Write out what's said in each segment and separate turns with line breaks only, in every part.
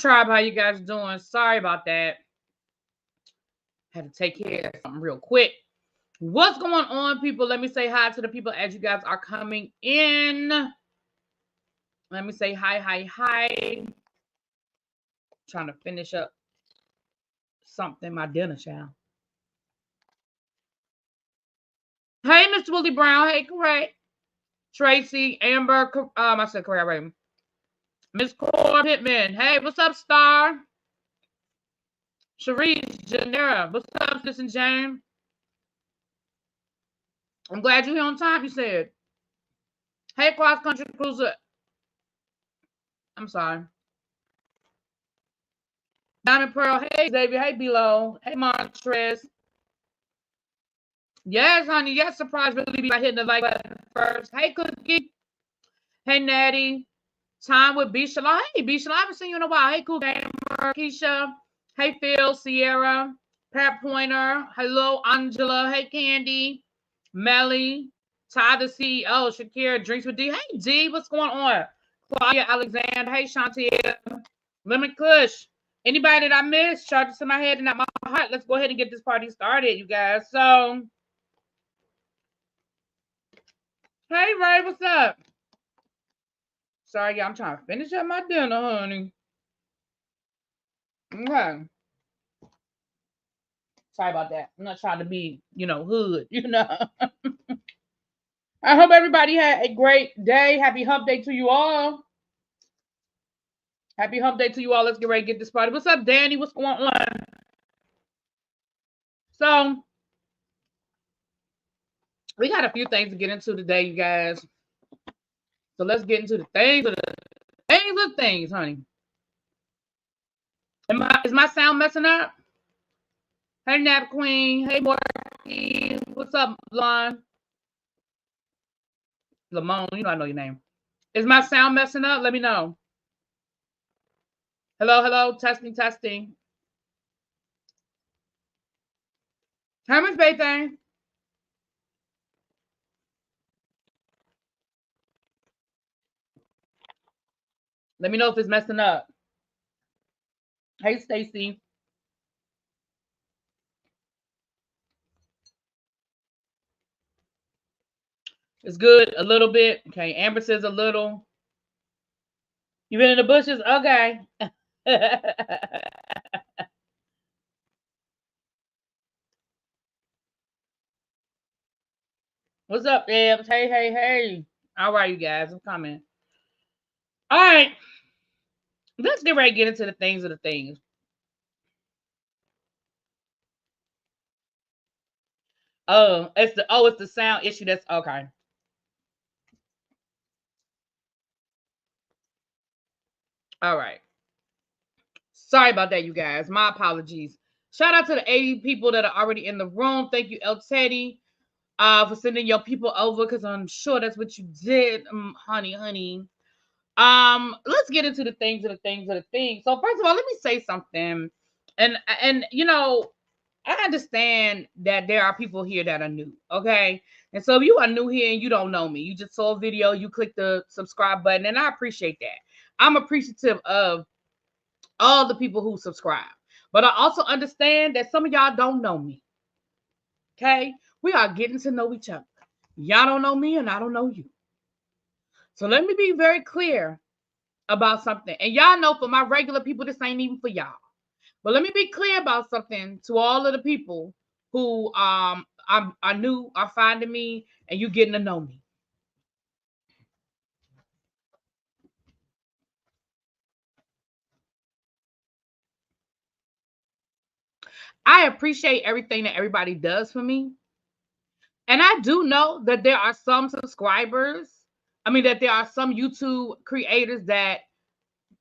Tribe, how you guys doing? Sorry about that. Had to take care of something real quick. What's going on, people? Let me say hi to the people as you guys are coming in. Let me say hi. Trying to finish up something, my dinner, child. Hey, Mr. Willie Brown. Hey, correct. Tracy, Amber, I said correct, right? Miss Core Pittman. Hey, what's up, Star? Sharice, Janera. What's up, Citizen James? I'm glad you're here on time, you said. Hey, Cross Country Cruiser. I'm sorry. Diamond Pearl. Hey, Xavier. Hey, Below. Hey, Montrez. Yes, honey. Yes, surprise really be by hitting the like button first. Hey, Cookie. Hey, Natty. Time with B. Shalom. Hey, B. Shalom. I haven't seen you in a while. Hey, Cool Gamer. Keisha. Hey, Phil. Sierra. Pat Pointer. Hello, Angela. Hey, Candy. Melly. Ty the CEO. Shakira. Drinks with D. Hey, D. What's going on? Claudia Alexander. Hey, Shantia. Lemon Kush. Anybody that I missed, charges to my head and not my heart. Let's go ahead and get this party started, you guys. So, hey, Ray, what's up? Sorry, y'all, I'm trying to finish up my dinner, honey. Okay. Sorry about that. I'm not trying to be, hood, I hope everybody had a great day. Happy hump day to you all. Happy hump day to you all. Let's get ready to get this party. What's up, Danny? What's going on? So, we got a few things to get into today, you guys. So let's get into the things of things, honey. Is my sound messing up? Hey, Nap Queen. Hey, Morty. What's up, Lon? Lamone, I know your name. Is my sound messing up? Let me know. Hello. Testing. How much bait thing? Let me know if it's messing up. Hey, Stacy. It's good. A little bit. Okay. Amber says a little. You been in the bushes? Okay. What's up, Debs? Hey. All right, you guys. I'm coming. All right. Let's get ready to get into the things of the things. It's the sound issue. That's okay. All right. Sorry about that, you guys. My apologies. Shout out to the 80 people that are already in the room. Thank you, El Teddy, for sending your people over, because I'm sure that's what you did, honey. Let's get into the things of the things. So first of all, let me say something. And I understand that there are people here that are new, okay? And so if you are new here and you don't know me, you just saw a video, you click the subscribe button, and I appreciate that. I'm appreciative of all the people who subscribe. But I also understand that some of y'all don't know me. Okay? We are getting to know each other. Y'all don't know me and I don't know you. So let me be very clear about something. And y'all know, for my regular people, this ain't even for y'all. But let me be clear about something to all of the people who are new, are finding me, and you getting to know me. I appreciate everything that everybody does for me. And I do know that there are some subscribers, that there are some YouTube creators that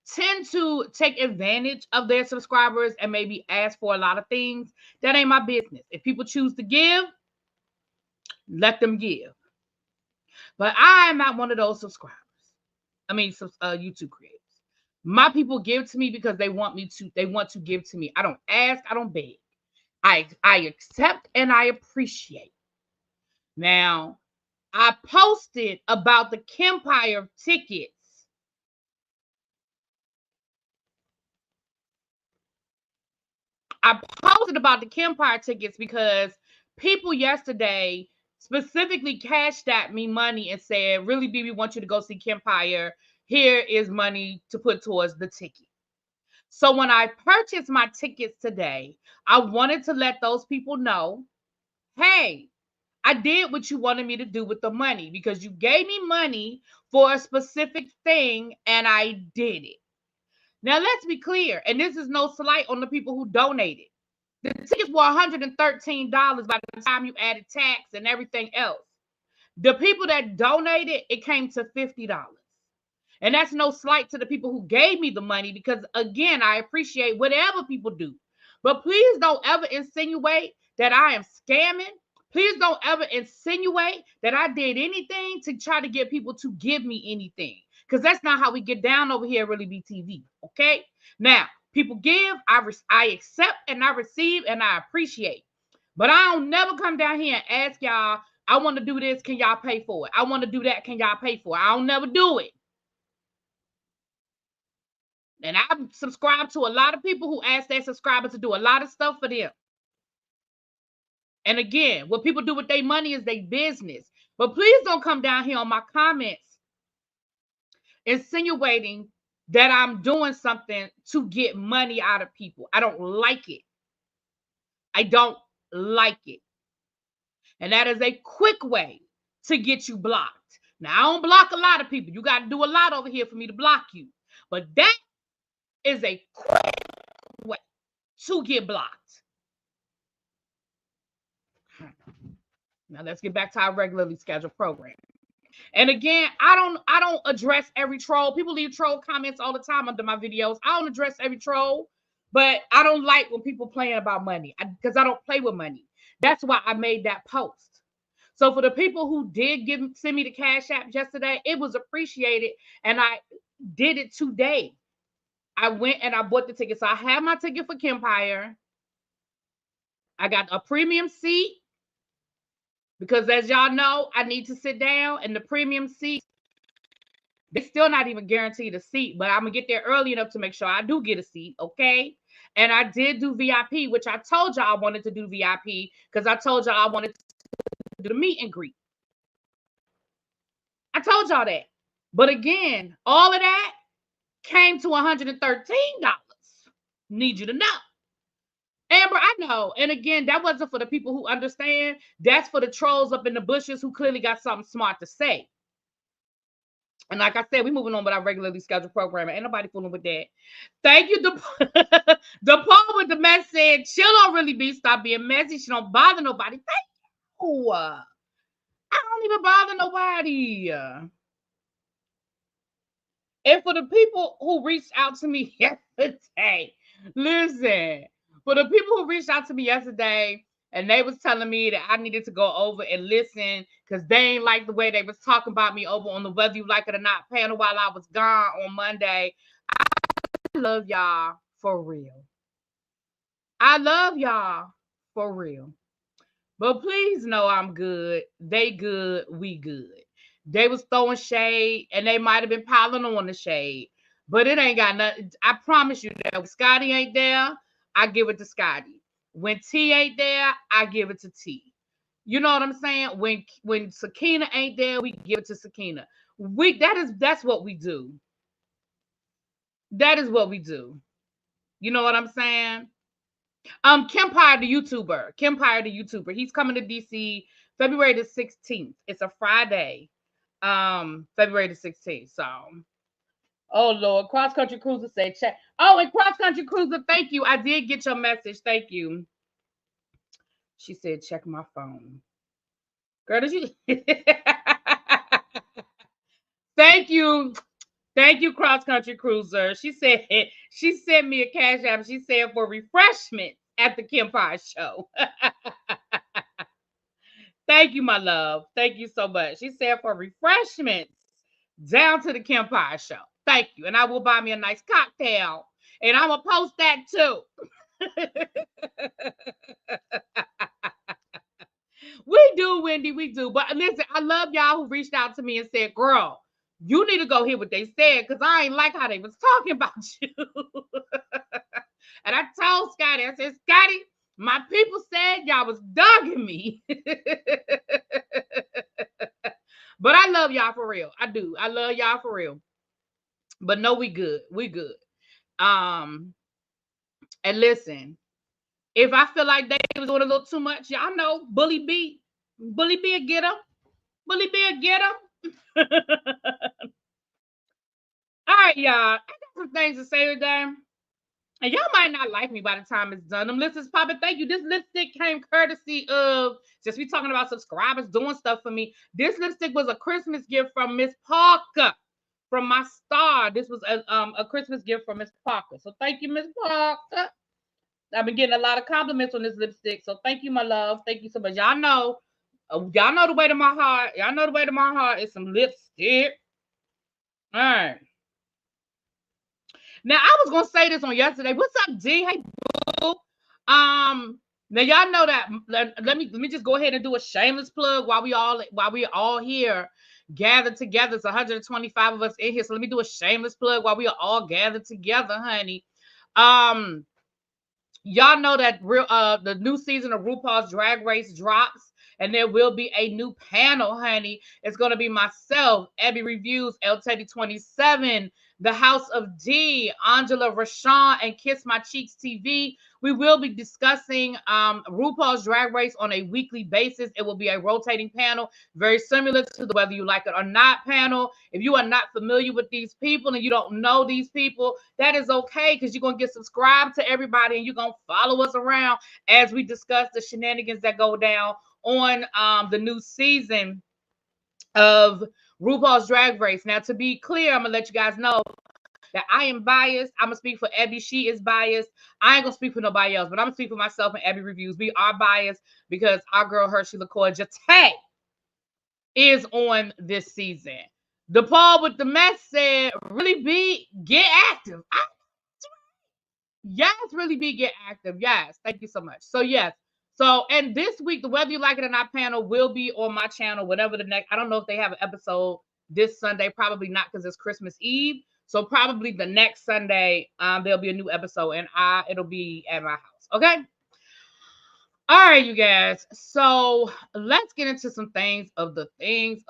tend to take advantage of their subscribers and maybe ask for a lot of things. That ain't my business. If people choose to give, let them give. But I am not one of those subscribers. YouTube creators. My people give to me because they want to give to me. I don't ask, I don't beg. I accept and I appreciate. Now, I posted about the Kempire tickets I posted about the Kempire tickets because people yesterday specifically cashed at me money and said, "Really, B, we want you to go see Kempire. Here is money to put towards the ticket." So when I purchased my tickets today, I wanted to let those people know, hey, I did what you wanted me to do with the money because you gave me money for a specific thing and I did it. Now, let's be clear, and this is no slight on the people who donated. The tickets were $113 by the time you added tax and everything else. The people that donated, it came to $50. And that's no slight to the people who gave me the money because, again, I appreciate whatever people do. But please don't ever insinuate that I am scamming. Please don't ever insinuate that I did anything to try to get people to give me anything. Because that's not how we get down over here at ReallyBTV. Okay? Now, people give, I accept and I receive and I appreciate. But I don't never come down here and ask y'all, I want to do this, can y'all pay for it? I want to do that, can y'all pay for it? I don't never do it. And I'm subscribed to a lot of people who ask their subscribers to do a lot of stuff for them. And again, what people do with their money is their business. But please don't come down here on my comments insinuating that I'm doing something to get money out of people. I don't like it. I don't like it. And that is a quick way to get you blocked. Now, I don't block a lot of people. You got to do a lot over here for me to block you. But that is a quick way to get blocked. Now let's get back to our regularly scheduled program. And again, I don't address every troll. People leave troll comments all the time under my videos. I don't address every troll, but I don't like when people playing about money because I don't play with money. That's why I made that post. So for the people who did send me the Cash App yesterday, it was appreciated, and I did it today. I went and I bought the ticket. So I have my ticket for Kempire. I got a premium seat because, as y'all know, I need to sit down, and the premium seat, they still not even guaranteed a seat, but I'm going to get there early enough to make sure I do get a seat, okay? And I did do VIP, which I told y'all I wanted to do VIP because I told y'all I wanted to do the meet and greet. I told y'all that. But again, all of that came to $113. Need you to know. Amber, I know. And again, that wasn't for the people who understand. That's for the trolls up in the bushes who clearly got something smart to say. And like I said, we're moving on with our regularly scheduled programming. Ain't nobody fooling with that. Thank you. The Paul with the mess said, she'll don't really be, stop being messy. She don't bother nobody. Thank you. I don't even bother nobody. And for the people who reached out to me yesterday, listen, for the people who reached out to me yesterday and they was telling me that I needed to go over and listen because they ain't like the way they was talking about me over on the Whether You Like It or Not panel while I was gone on Monday. I love y'all for real. I love y'all for real. But please know I'm good. They good. We good. They was throwing shade and they might have been piling on the shade, but it ain't got nothing. I promise you that when Scotty ain't there, I give it to Scotty. When T ain't there, I give it to T. You know what I'm saying? When Sakina ain't there, we give it to Sakina. That's what we do. That is what we do. You know what I'm saying? Kempire the YouTuber. He's coming to DC February the 16th. It's a Friday. February the 16th. So, oh Lord, Cross Country Cruiser said check. Oh, and Cross Country Cruiser, thank you. I did get your message. Thank you. She said check my phone. Girl, did you? Thank you. Thank you, Cross Country Cruiser. She said she sent me a Cash App. She said for refreshment at the Kempire show. Thank you, my love. Thank you so much. She said for refreshments down to the Kempire show. Thank you. And I will buy me a nice cocktail. And I'm going to post that too. We do, Wendy. We do. But listen, I love y'all who reached out to me and said, girl, you need to go hear what they said because I ain't like how they was talking about you. And I told Scotty, I said, Scotty, my people said y'all was dogging me. But I love y'all for real. I do. I love y'all for real. But no, we good. We good. Um, and listen, if I feel like they was doing a little too much, y'all know Bully B will get them. Bully B will get them. All right, y'all. I got some things to say today. And y'all might not like me by the time it's done. Them lipsticks popping. Thank you. This lipstick came courtesy of, just we talking about subscribers doing stuff for me. This lipstick was a Christmas gift from Miss Parker, from my star. This was a Christmas gift from Miss Parker. So thank you, Miss Parker. I've been getting a lot of compliments on this lipstick. So thank you, my love. Thank you so much. Y'all know the way to my heart. Y'all know the way to my heart is some lipstick. All right. Now I was gonna say this on yesterday. What's up, G? Hey, boo. Now y'all know that. Let me just go ahead and do a shameless plug while we all here gathered together. It's 125 of us in here, so let me do a shameless plug while we are all gathered together, honey. Y'all know that the new season of RuPaul's Drag Race drops, and there will be a new panel, honey. It's going to be myself, Abby Reviews, El Teddy 27, the House of D, Angela Rashawn, and Kiss My Cheeks TV. We will be discussing RuPaul's Drag Race on a weekly basis. It will be a rotating panel, very similar to the Whether You Like It or Not panel. If you are not familiar with these people and you don't know these people, that is okay, because you're going to get subscribed to everybody and you're going to follow us around as we discuss the shenanigans that go down on the new season of RuPaul's Drag Race. Now, to be clear, I'm going to let you guys know that I am biased. I'm going to speak for Abby. She is biased. I ain't going to speak for nobody else, but I'm going to speak for myself and Abby Reviews. We are biased because our girl Hershey LaCour Jate is on this season. DePaul with the mess said, really be get active. Yes, really be get active. Yes. Thank you so much. So, yes. So, and this week, the Whether You Like It or Not panel will be on my channel, whatever the next, I don't know if they have an episode this Sunday, probably not, because it's Christmas Eve. So probably the next Sunday, there'll be a new episode, and it'll be at my house. Okay. All right, you guys. So let's get into some things of the things.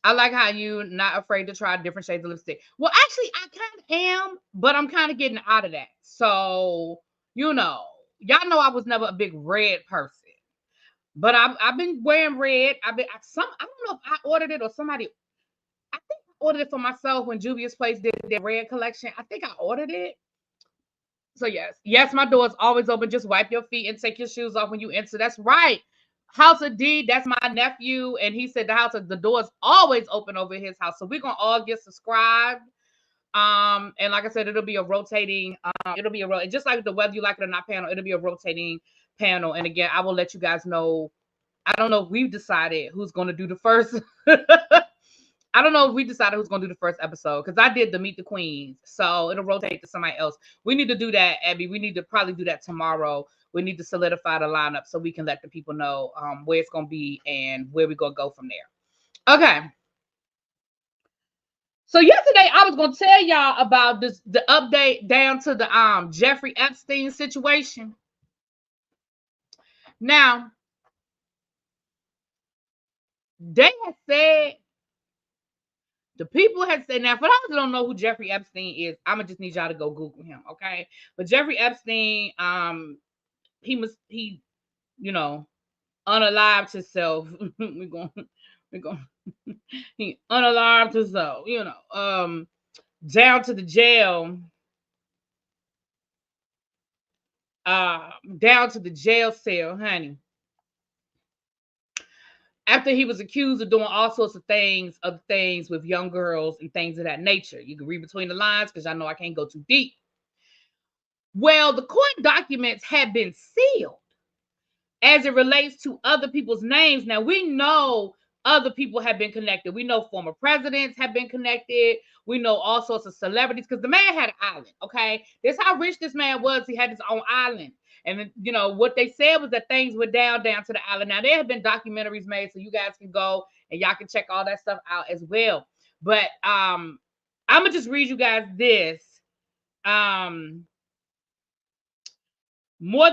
I like how you're not afraid to try different shades of lipstick. Well, actually, I kind of am, but I'm kind of getting out of that. So, y'all know I was never a big red person. But I've been wearing red. I don't know if I ordered it or somebody. I think I ordered it for myself when Juvia's Place did their red collection. I think I ordered it. So yes, my door is always open. Just wipe your feet and take your shoes off when you enter. That's right. House of D, that's my nephew, and he said the door is always open over his house. So we're gonna all get subscribed. And like I said, it'll be a rotating. Just like the Whether You Like It or Not panel, it'll be a rotating panel. And again, I will let you guys know. I don't know if we've decided who's going to do the first. I don't know if we decided who's going to do the first episode, because I did the Meet the Queens. So it'll rotate to somebody else. We need to do that, Abby. We need to probably do that tomorrow. We need to solidify the lineup so we can let the people know where it's going to be and where we're going to go from there. Okay. So yesterday I was going to tell y'all about the update down to the Jeffrey Epstein situation. Now, they had said, the people had said, now for those who don't know who Jeffrey Epstein is, I'm gonna just need y'all to go Google him, okay? But Jeffrey Epstein, he unalived himself. He unalived himself, down to the jail. Down to the jail cell, honey. After he was accused of doing all sorts of things with young girls and things of that nature. You can read between the lines, because I know I can't go too deep. Well, the court documents have been sealed as it relates to other people's names. Now, we know other people have been connected. We know former presidents have been connected. We know all sorts of celebrities, because the man had an island, okay? This is how rich this man was. He had his own island. And, what they said was that things were down to the island. Now, there have been documentaries made, so you guys can go and y'all can check all that stuff out as well. But I'm going to just read you guys this. More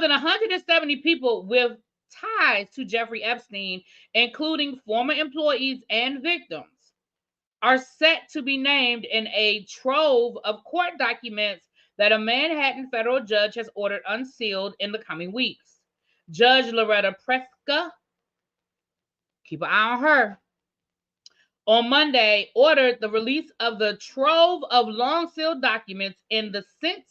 than 170 people with ties to Jeffrey Epstein, including former employees and victims, are set to be named in a trove of court documents that a Manhattan federal judge has ordered unsealed in the coming weeks. Judge Loretta Preska, keep an eye on her, on Monday ordered the release of the trove of long sealed documents in the since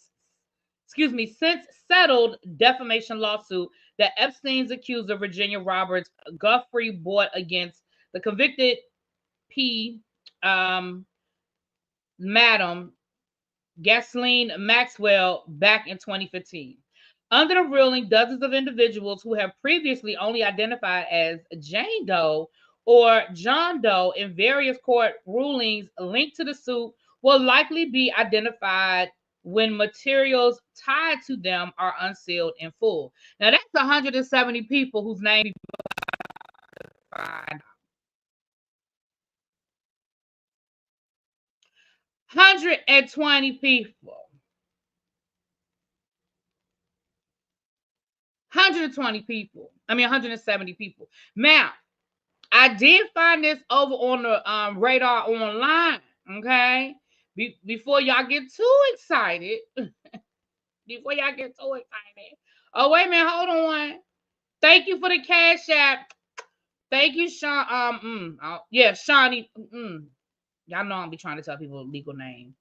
settled defamation lawsuit that Epstein's accuser Virginia Roberts Guthrie brought against the convicted P. Madam Ghislaine Maxwell back in 2015. Under the ruling, dozens of individuals who have previously only identified as Jane Doe or John Doe in various court rulings linked to the suit will likely be identified when materials tied to them are unsealed in full. Now, that's 170 people whose names 120 people. 120 people. I mean, 170 people. Now, I did find this over on the radar online. Okay, before y'all get too excited. Before y'all get too excited. Oh, wait a minute. Hold on. Thank you for the Cash App. Thank you, Sean. Yeah, Shawnee. Y'all know I'll be trying to tell people legal name.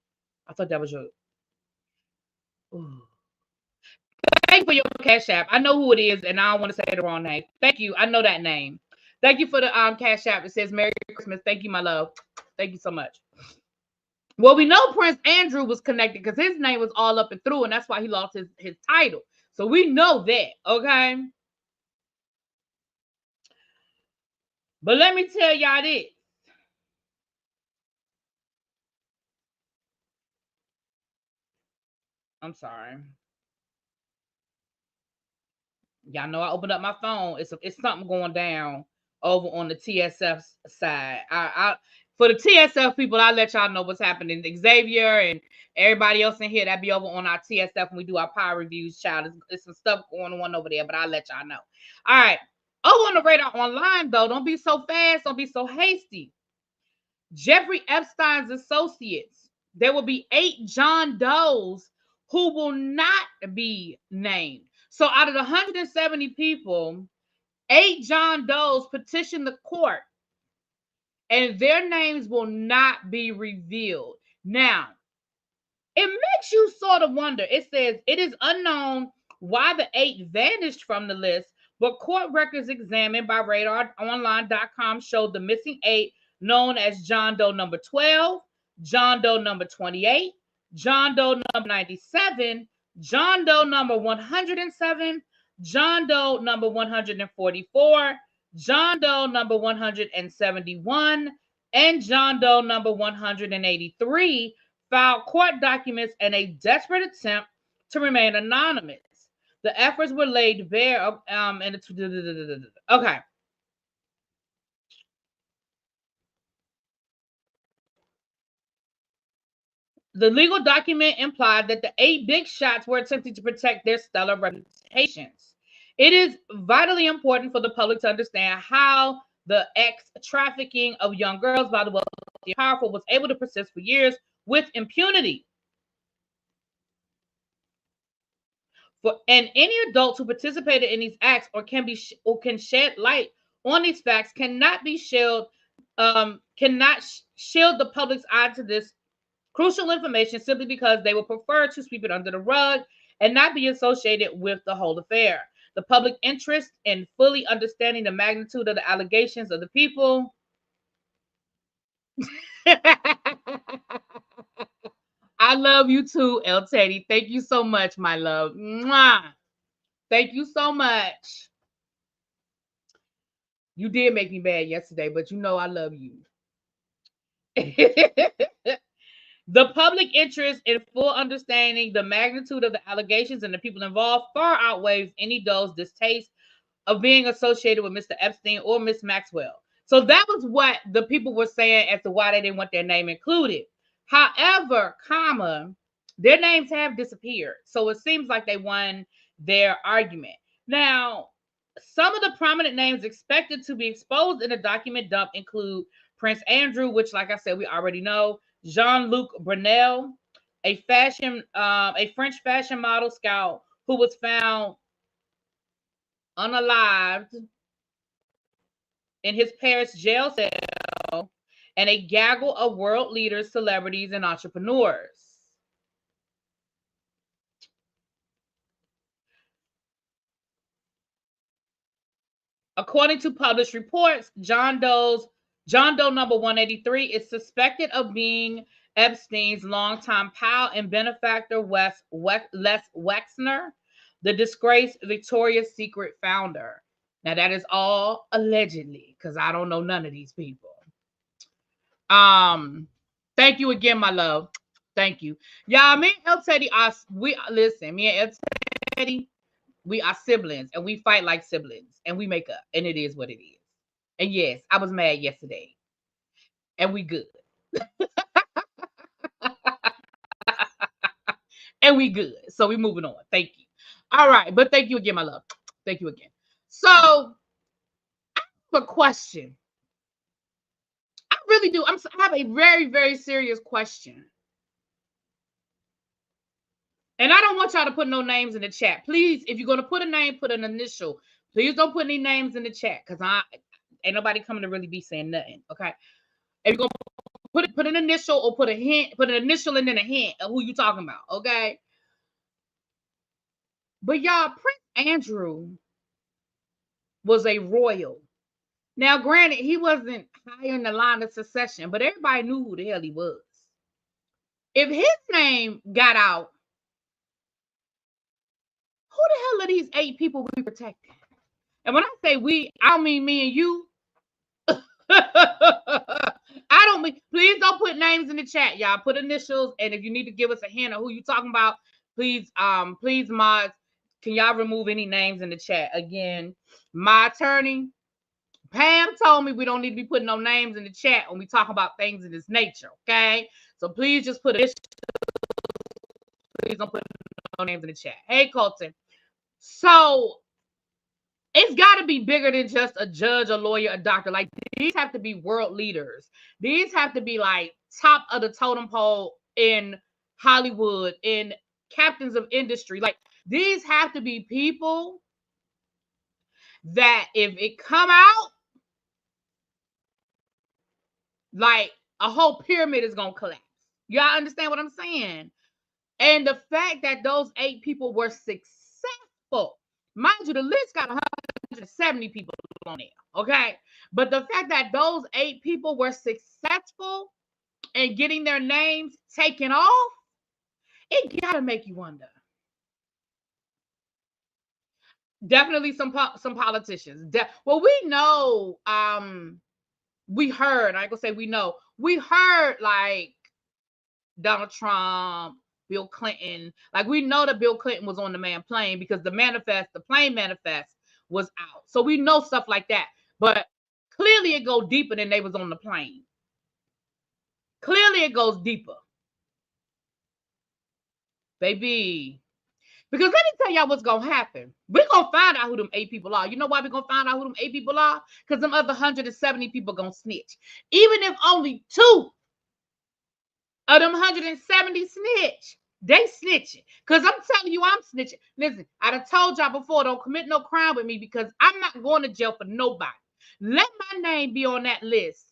I thought that was your. Ooh. Thank you for your Cash App. I know who it is, and I don't want to say the wrong name. Thank you. I know that name. Thank you for the Cash App. It says Merry Christmas. Thank you, my love. Thank you so much. Well, we know Prince Andrew was connected because his name was all up and through, and that's why he lost his title. So we know that, okay? But let me tell y'all this. I'm sorry. Y'all know I opened up my phone. It's something going down over on the TSF side. I for the TSF people, I'll let y'all know what's happening. Xavier and everybody else in here that be over on our TSF when we do our power reviews, child. There's some stuff going on over there, but I'll let y'all know. All right. Over on the radar online, though, don't be so fast. Don't be so hasty. Jeffrey Epstein's associates. There will be 8 John Does who will not be named. So out of the 170 people, 8 John Does petitioned the court, and their names will not be revealed. Now, it makes you sort of wonder. It says it is unknown why the 8 vanished from the list, but court records examined by RadarOnline.com showed the missing 8 known as John Doe number 12, John Doe number 28, John Doe number 97, John Doe number 107, John Doe number 144, John Doe number 171, and John Doe number 183 filed court documents in a desperate attempt to remain anonymous. The efforts were laid bare okay. The legal document implied that the 8 big shots were attempting to protect their stellar reputations. It is vitally important for the public to understand how the trafficking of young girls by the wealthy and powerful was able to persist for years with impunity. And any adults who participated in these acts or can shed light on these facts cannot shield the public's eye to this crucial information simply because they will prefer to sweep it under the rug and not be associated with the whole affair. The public interest in fully understanding the magnitude of the allegations of the people. I love you too, El Teddy. Thank you so much, my love. Mwah. Thank you so much. You did make me mad yesterday, but you know I love you. The public interest in full understanding the magnitude of the allegations and the people involved far outweighs any Doe's distaste of being associated with Mr. Epstein or Miss Maxwell. So that was what the people were saying as to why they didn't want their name included. However, their names have disappeared. So it seems like they won their argument. Now, some of the prominent names expected to be exposed in the document dump include Prince Andrew, which, like I said, we already know, Jean-Luc Brunel, a French fashion model scout who was found unalived in his Paris jail cell, and a gaggle of world leaders, celebrities, and entrepreneurs. According to published reports, John Doe number 183 is suspected of being Epstein's longtime pal and benefactor, Les Wexner, the disgraced Victoria's Secret founder. Now, that is all allegedly, because I don't know none of these people. Thank you again, my love. Thank you. Y'all, me and El Teddy me and El Teddy, we are siblings and we fight like siblings and we make up, and it is what it is. And yes, I was mad yesterday. And we good. And we good. So we moving on. Thank you. All right. But thank you again, my love. Thank you again. So I have a question. I really do. I have a very, very serious question. And I don't want y'all to put no names in the chat. Please, if you're going to put a name, put an initial. Please don't put any names in the chat, because ain't nobody coming to really be saying nothing. Okay. If you're going to put an initial or put a hint, put an initial and then a hint of who you talking about. Okay. But y'all, Prince Andrew was a royal. Now, granted, he wasn't higher in the line of succession, but everybody knew who the hell he was. If his name got out, who the hell are these 8 people we protecting? And when I say we, I don't mean me and you. I don't mean, please don't put names in the chat, y'all. Put initials, and if you need to give us a hint of who you talking about, please, mods, can y'all remove any names in the chat? Again, my attorney, Pam, told me we don't need to be putting no names in the chat when we talk about things of this nature, okay? So please just put initials. Please don't put no names in the chat. Hey, Colton. So it's got to be bigger than just a judge, a lawyer, a doctor. Like, these have to be world leaders. These have to be like top of the totem pole in Hollywood, in captains of industry. Like, these have to be people that if it come out, like, a whole pyramid is going to collapse. Y'all understand what I'm saying? And the fact that those 8 people were successful, mind you, the list got 170 people on there, okay? But the fact that those 8 people were successful in getting their names taken off, it gotta make you wonder. Definitely some politicians. Well, we know, we heard, I ain't gonna say we know, we heard like Donald Trump, Bill Clinton. Like, we know that Bill Clinton was on the man plane because the plane manifest was out. So we know stuff like that. But clearly it goes deeper than they was on the plane. Clearly it goes deeper. Baby. Because let me tell y'all what's going to happen. We're going to find out who them 8 people are. You know why we're going to find out who them 8 people are? Because them other 170 people going to snitch. Even if only 2 of them 170 snitch, they snitching. Because I'm telling you, I'm snitching. Listen, I done told y'all before, don't commit no crime with me because I'm not going to jail for nobody. Let my name be on that list.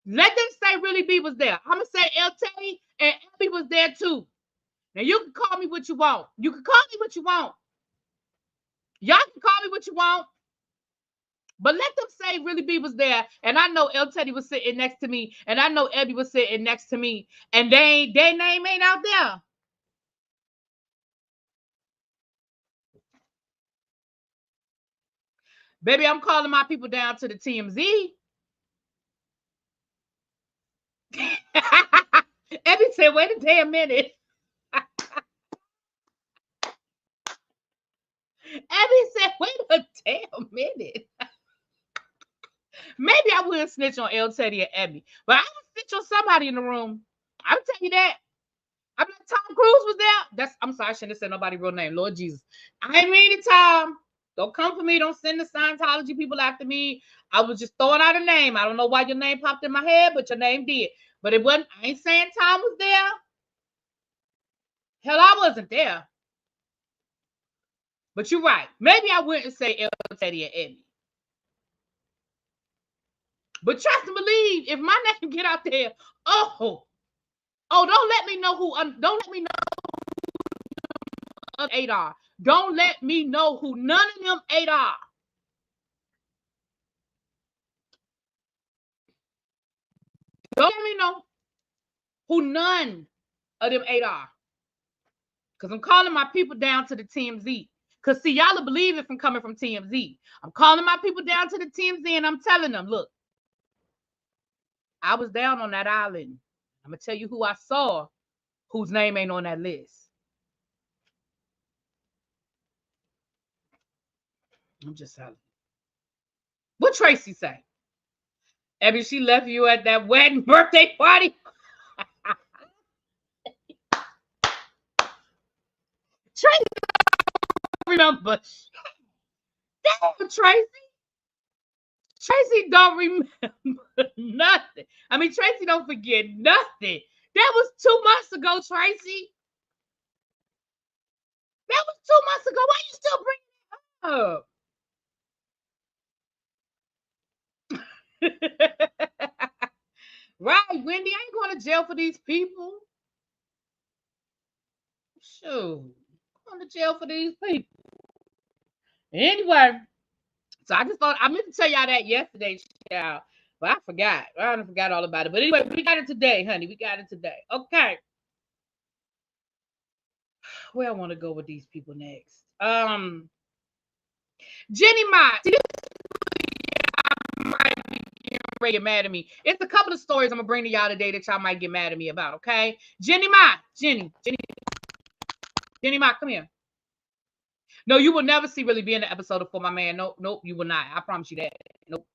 Let them say Really B was there. I'm going to say El Teddy and Abby was there too. Now, you can call me what you want. You can call me what you want. Y'all can call me what you want. But let them say Really B was there. And I know El Teddy was sitting next to me. And I know Abby was sitting next to me. And their name ain't out there. Baby, I'm calling my people down to the TMZ. Abby said, wait a damn minute. Abby said, wait a damn minute. Maybe I wouldn't snitch on El Teddy and Abby, but I would snitch on somebody in the room. I'll tell you that. Tom Cruise was there. I'm sorry, I shouldn't have said nobody's real name. Lord Jesus. I ain't mean it, Tom. Don't come for me. Don't send the Scientology people after me. I was just throwing out a name. I don't know why your name popped in my head, but your name did. But it wasn't, I ain't saying Tom was there. Hell, I wasn't there. But you're right. Maybe I wouldn't say El, Teddy, and Eddie. But trust and believe, if my name get out there, don't let me know who. Don't let me know who 8 are. Don't let me know who none of them 8 are. Don't let me know who none of them 8 are. Because I'm calling my people down to the TMZ. Because see, y'all will believe if I'm coming from TMZ. I'm calling my people down to the TMZ and I'm telling them, look, I was down on that island. I'm going to tell you who I saw whose name ain't on that list. I'm just telling you. What Tracy say? Abby, she left you at that wedding birthday party. Tracy, remember. Damn, Tracy. Tracy don't remember nothing. I mean, Tracy don't forget nothing. That was 2 months ago, Tracy. That was 2 months ago. Why you still bringing it up? Right, Wendy, I ain't going to jail for these people. Shoot, going to jail for these people. Anyway, so I just thought I meant to tell y'all that yesterday, child, but I forgot. I forgot all about it. But anyway, we got it today, honey. We got it today. Okay. Where I want to go with these people next. Jenny Mott. See, might get mad at me. It's a couple of stories I'm gonna bring to y'all today that y'all might get mad at me about. Okay, Jenny Mott. Jenny Mott, come here. No, you will never see Really Be in the episode of For My Man. Nope, you will not. I promise you that. Nope.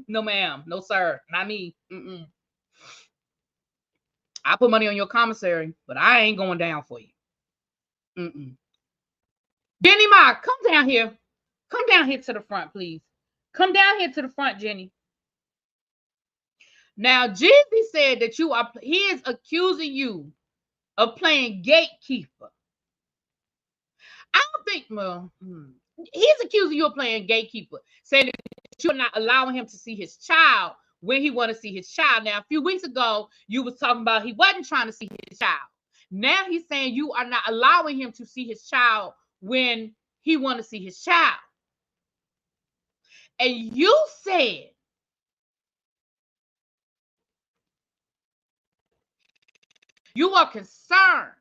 No, ma'am. No, sir. Not me. I put money on your commissary, but I ain't going down for you. Jenny Mott, come down here. Come down here to the front, please. Come down here to the front, Jenny. Now, Jezy said that he is accusing you of playing gatekeeper. I don't think, he's accusing you of playing gatekeeper, saying that you're not allowing him to see his child when he want to see his child. Now, a few weeks ago, you was talking about he wasn't trying to see his child. Now he's saying you are not allowing him to see his child when he want to see his child. And you said you are concerned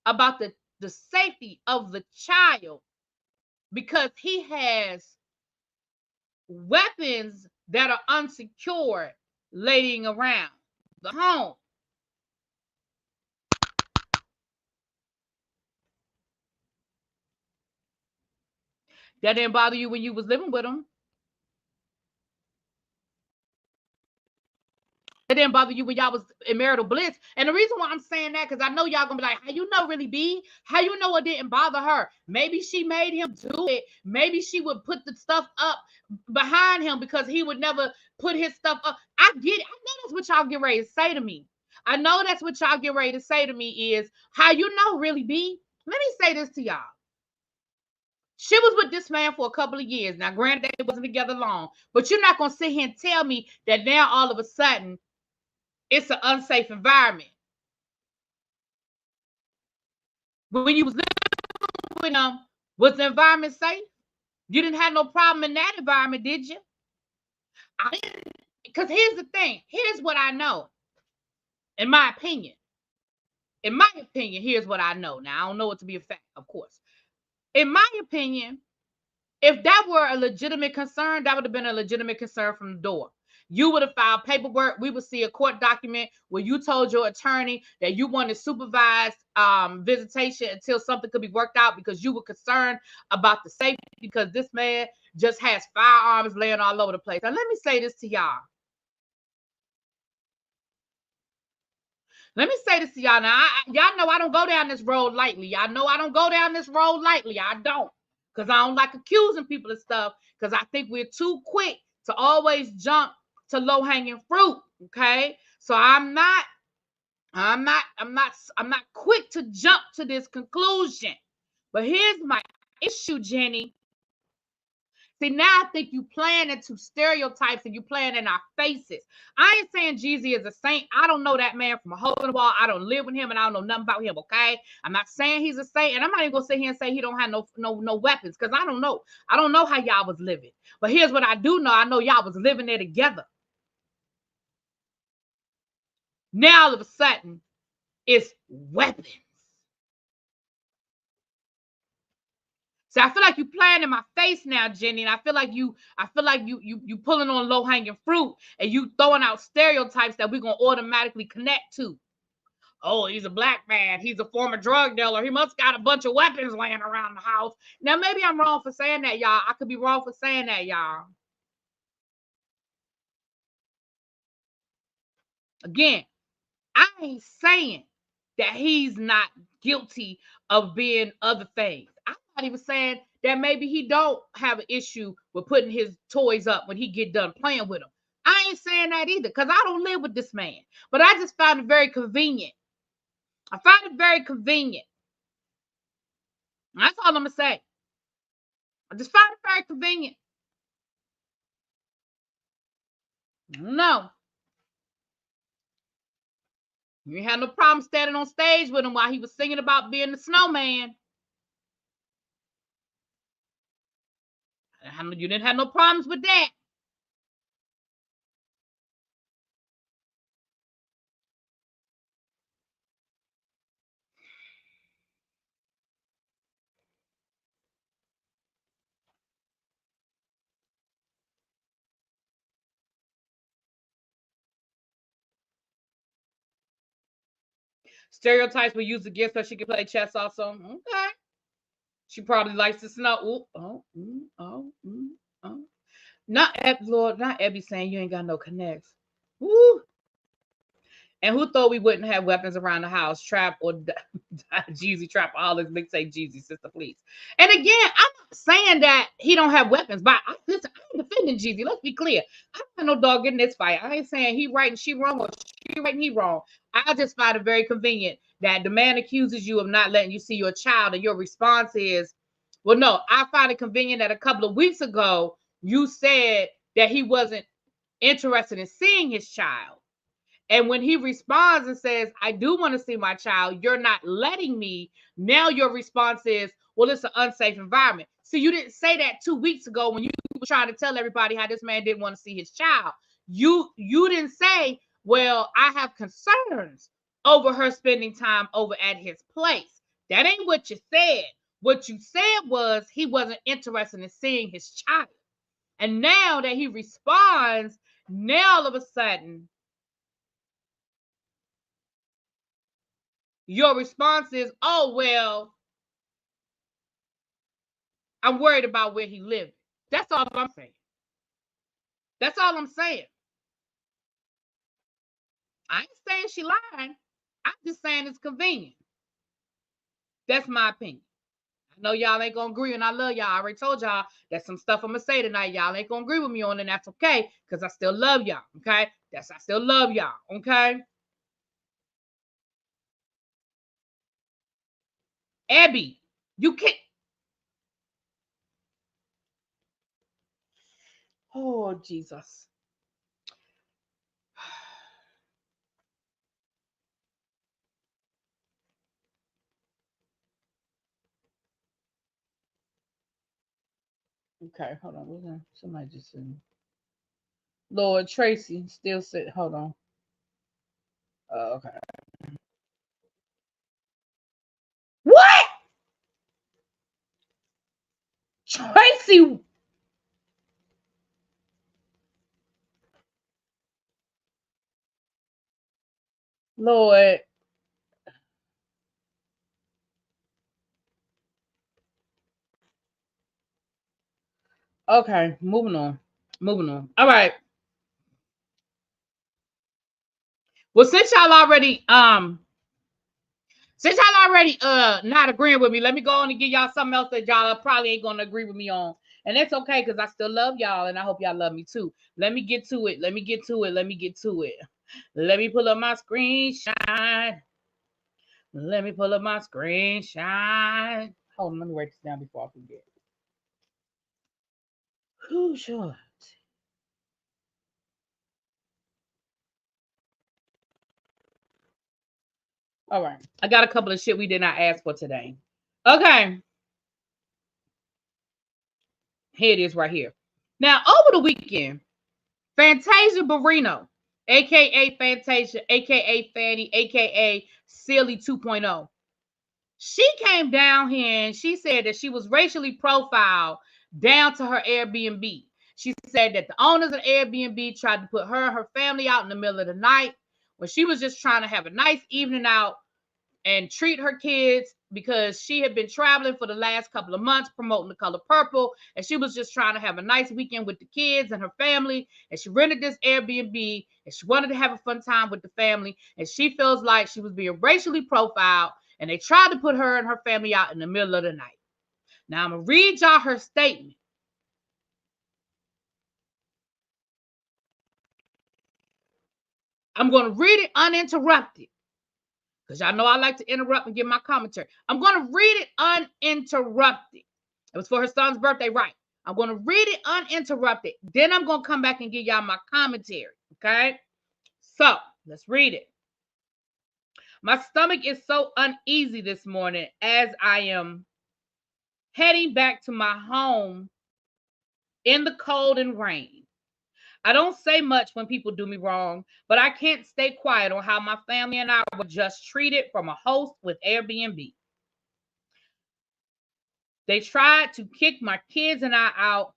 about the safety of the child because he has weapons that are unsecured laying around the home. That didn't bother you when you was living with him. It didn't bother you when y'all was in marital bliss. And the reason why I'm saying that, because I know y'all gonna be like, how you know Really Be? How you know it didn't bother her? Maybe she made him do it. Maybe she would put the stuff up behind him because he would never put his stuff up. I get it. I know that's what y'all get ready to say to me. I know that's what y'all get ready to say to me is, how you know Really Be? Let me say this to y'all. She was with this man for a couple of years. Now, granted, they wasn't together long, but you're not gonna sit here and tell me that now all of a sudden it's an unsafe environment. When you was living with them, was the environment safe? You didn't have no problem in that environment, did you? Because here's the thing. Here's what I know. In my opinion. In my opinion, here's what I know. Now, I don't know it to be a fact, of course. In my opinion, if that were a legitimate concern, that would have been a legitimate concern from the door. You would have filed paperwork. We would see a court document where you told your attorney that you wanted supervised visitation until something could be worked out because you were concerned about the safety because this man just has firearms laying all over the place. Now, let me say this to y'all. Let me say this to y'all now. Y'all know I don't go down this road lightly. Y'all know I don't go down this road lightly. I don't. Because I don't like accusing people of stuff. Because I think we're too quick to always jump to low-hanging fruit. Okay. So I'm not quick to jump to this conclusion. But here's my issue, Jenny. See, now I think you playing into stereotypes and you playing in our faces. I ain't saying Jezy is a saint. I don't know that man from a hole in the wall. I don't live with him and I don't know nothing about him, okay? I'm not saying he's a saint, and I'm not even gonna sit here and say he don't have no weapons, because I don't know. I don't know how y'all was living. But here's what I do know. I know y'all was living there together. Now all of a sudden, it's weapons. So I feel like you playing in my face now, Jenny, and I feel like you pulling on low hanging fruit and you throwing out stereotypes that we're gonna automatically connect to. Oh, he's a black man. He's a former drug dealer. He must got a bunch of weapons laying around the house. Now maybe I'm wrong for saying that, y'all. I could be wrong for saying that, y'all. Again, I ain't saying that he's not guilty of being other things. I'm not even saying that maybe he don't have an issue with putting his toys up when he get done playing with them. I ain't saying that either, because I don't live with this man. But I just found it very convenient. I find it very convenient. That's all I'm gonna say. I just found it very convenient. No. You ain't had no problem standing on stage with him while he was singing about being the snowman. You didn't have no problems with that. Stereotypes were used against her. She could play chess also. Okay. She probably likes the snow. Ooh, oh. Not Lord, not Ebby saying you ain't got no connects. Woo. And who thought we wouldn't have weapons around the house? Trap or Jezy trap all this big say Jezy sister, please. And again, I'm not saying that he don't have weapons, but listen, I ain't defending Jezy. Let's be clear. I don't have no dog in this fight. I ain't saying he right and she wrong, or she right and he wrong. I just find it very convenient that the man accuses you of not letting you see your child, and your response is, well, no. I find it convenient that a couple of weeks ago you said that he wasn't interested in seeing his child. And when he responds and says, I do want to see my child, you're not letting me. Now your response is, well, it's an unsafe environment. So you didn't say that 2 weeks ago when you were trying to tell everybody how this man didn't want to see his child. You didn't say, well, I have concerns over her spending time over at his place. That ain't what you said. What you said was he wasn't interested in seeing his child. And now that he responds, now all of a sudden, your response is, oh, well, I'm worried about where he lives. That's all I'm saying. That's all I'm saying. I ain't saying she lying. I'm just saying it's convenient. That's my opinion. I know y'all ain't gonna agree, and I love y'all. I already told y'all that's some stuff I'm gonna say tonight. Y'all ain't gonna agree with me on, and that's okay, because I still love y'all. Okay, I still love y'all. Okay, Abby, you can't. Oh Jesus. Okay, hold on. Somebody just said, Lord Tracy still said, hold on. Okay. What? Tracy. Lord. Okay, moving on. Moving on. All right. Well, since y'all already not agreeing with me, let me go on and give y'all something else that y'all probably ain't gonna agree with me on. And it's okay because I still love y'all and I hope y'all love me too. Let me get to it. Let me get to it. Let me get to it. Let me pull up my screenshot. Let me pull up my screenshot. Hold on, let me write this down before I forget. Who sure. All right. I got a couple of shit we did not ask for today. Okay. Here it is right here. Now, over the weekend, Fantasia Barrino, aka Fantasia, aka Fanny, aka Silly 2.0. She came down here and she said that she was racially profiled down to her Airbnb. She said that the owners of Airbnb tried to put her and her family out in the middle of the night when she was just trying to have a nice evening out and treat her kids because she had been traveling for the last couple of months promoting the color purple, and she was just trying to have a nice weekend with the kids and her family, and she rented this Airbnb and she wanted to have a fun time with the family, and she feels like she was being racially profiled and they tried to put her and her family out in the middle of the night. Now I'm gonna read y'all her statement. I'm gonna read it uninterrupted because y'all know I like to interrupt and give my commentary. I'm gonna read it uninterrupted. It was for her son's birthday, right? I'm going to read it uninterrupted. Then I'm going to come back and give y'all my commentary. Okay? So let's read it. My stomach is so uneasy this morning as I am heading back to my home in the cold and rain. I don't say much when people do me wrong, but I can't stay quiet on how my family and I were just treated from a host with Airbnb. They tried to kick my kids and I out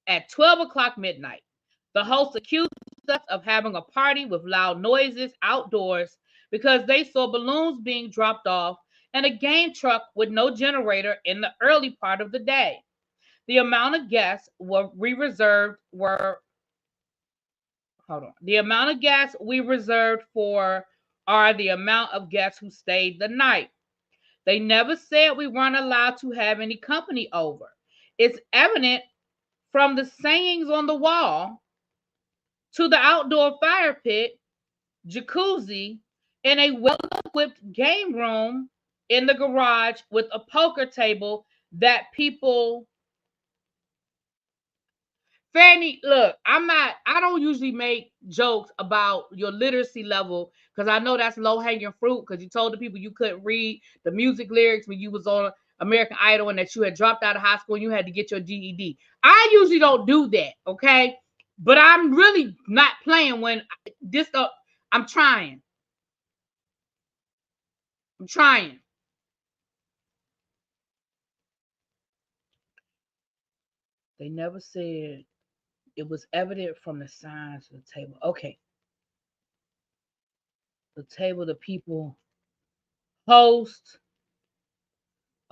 at 12 o'clock midnight. The host accused us of having a party with loud noises outdoors because they saw balloons being dropped off and a game truck with no generator in the early part of the day. The amount of guests we reserved were hold on. The amount of guests we reserved for are the amount of guests who stayed the night. They never said we weren't allowed to have any company over. It's evident from the sayings on the wall to the outdoor fire pit, jacuzzi, and a well-equipped game room in the garage with a poker table that people. Fanny, look, I don't usually make jokes about your literacy level because I know that's low-hanging fruit because you told the people you couldn't read the music lyrics when you was on American Idol and that you had dropped out of high school and you had to get your GED. I usually don't do that, okay? But I'm really not playing when this I'm trying. I'm trying. They never said it was evident from the signs of the table. Okay. The table, the people host.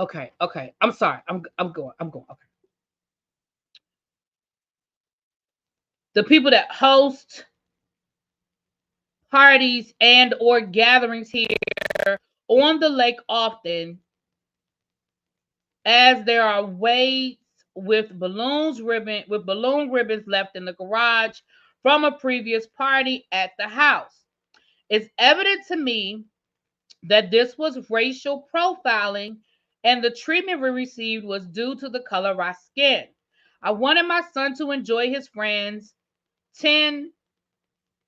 Okay, okay. I'm sorry. I'm going. I'm going. Okay. The people that host parties and or gatherings here on the lake often, as there are waits with balloon ribbons left in the garage from a previous party at the house. It's evident to me that this was racial profiling and the treatment we received was due to the color of our skin. I wanted my son to enjoy his friends, 10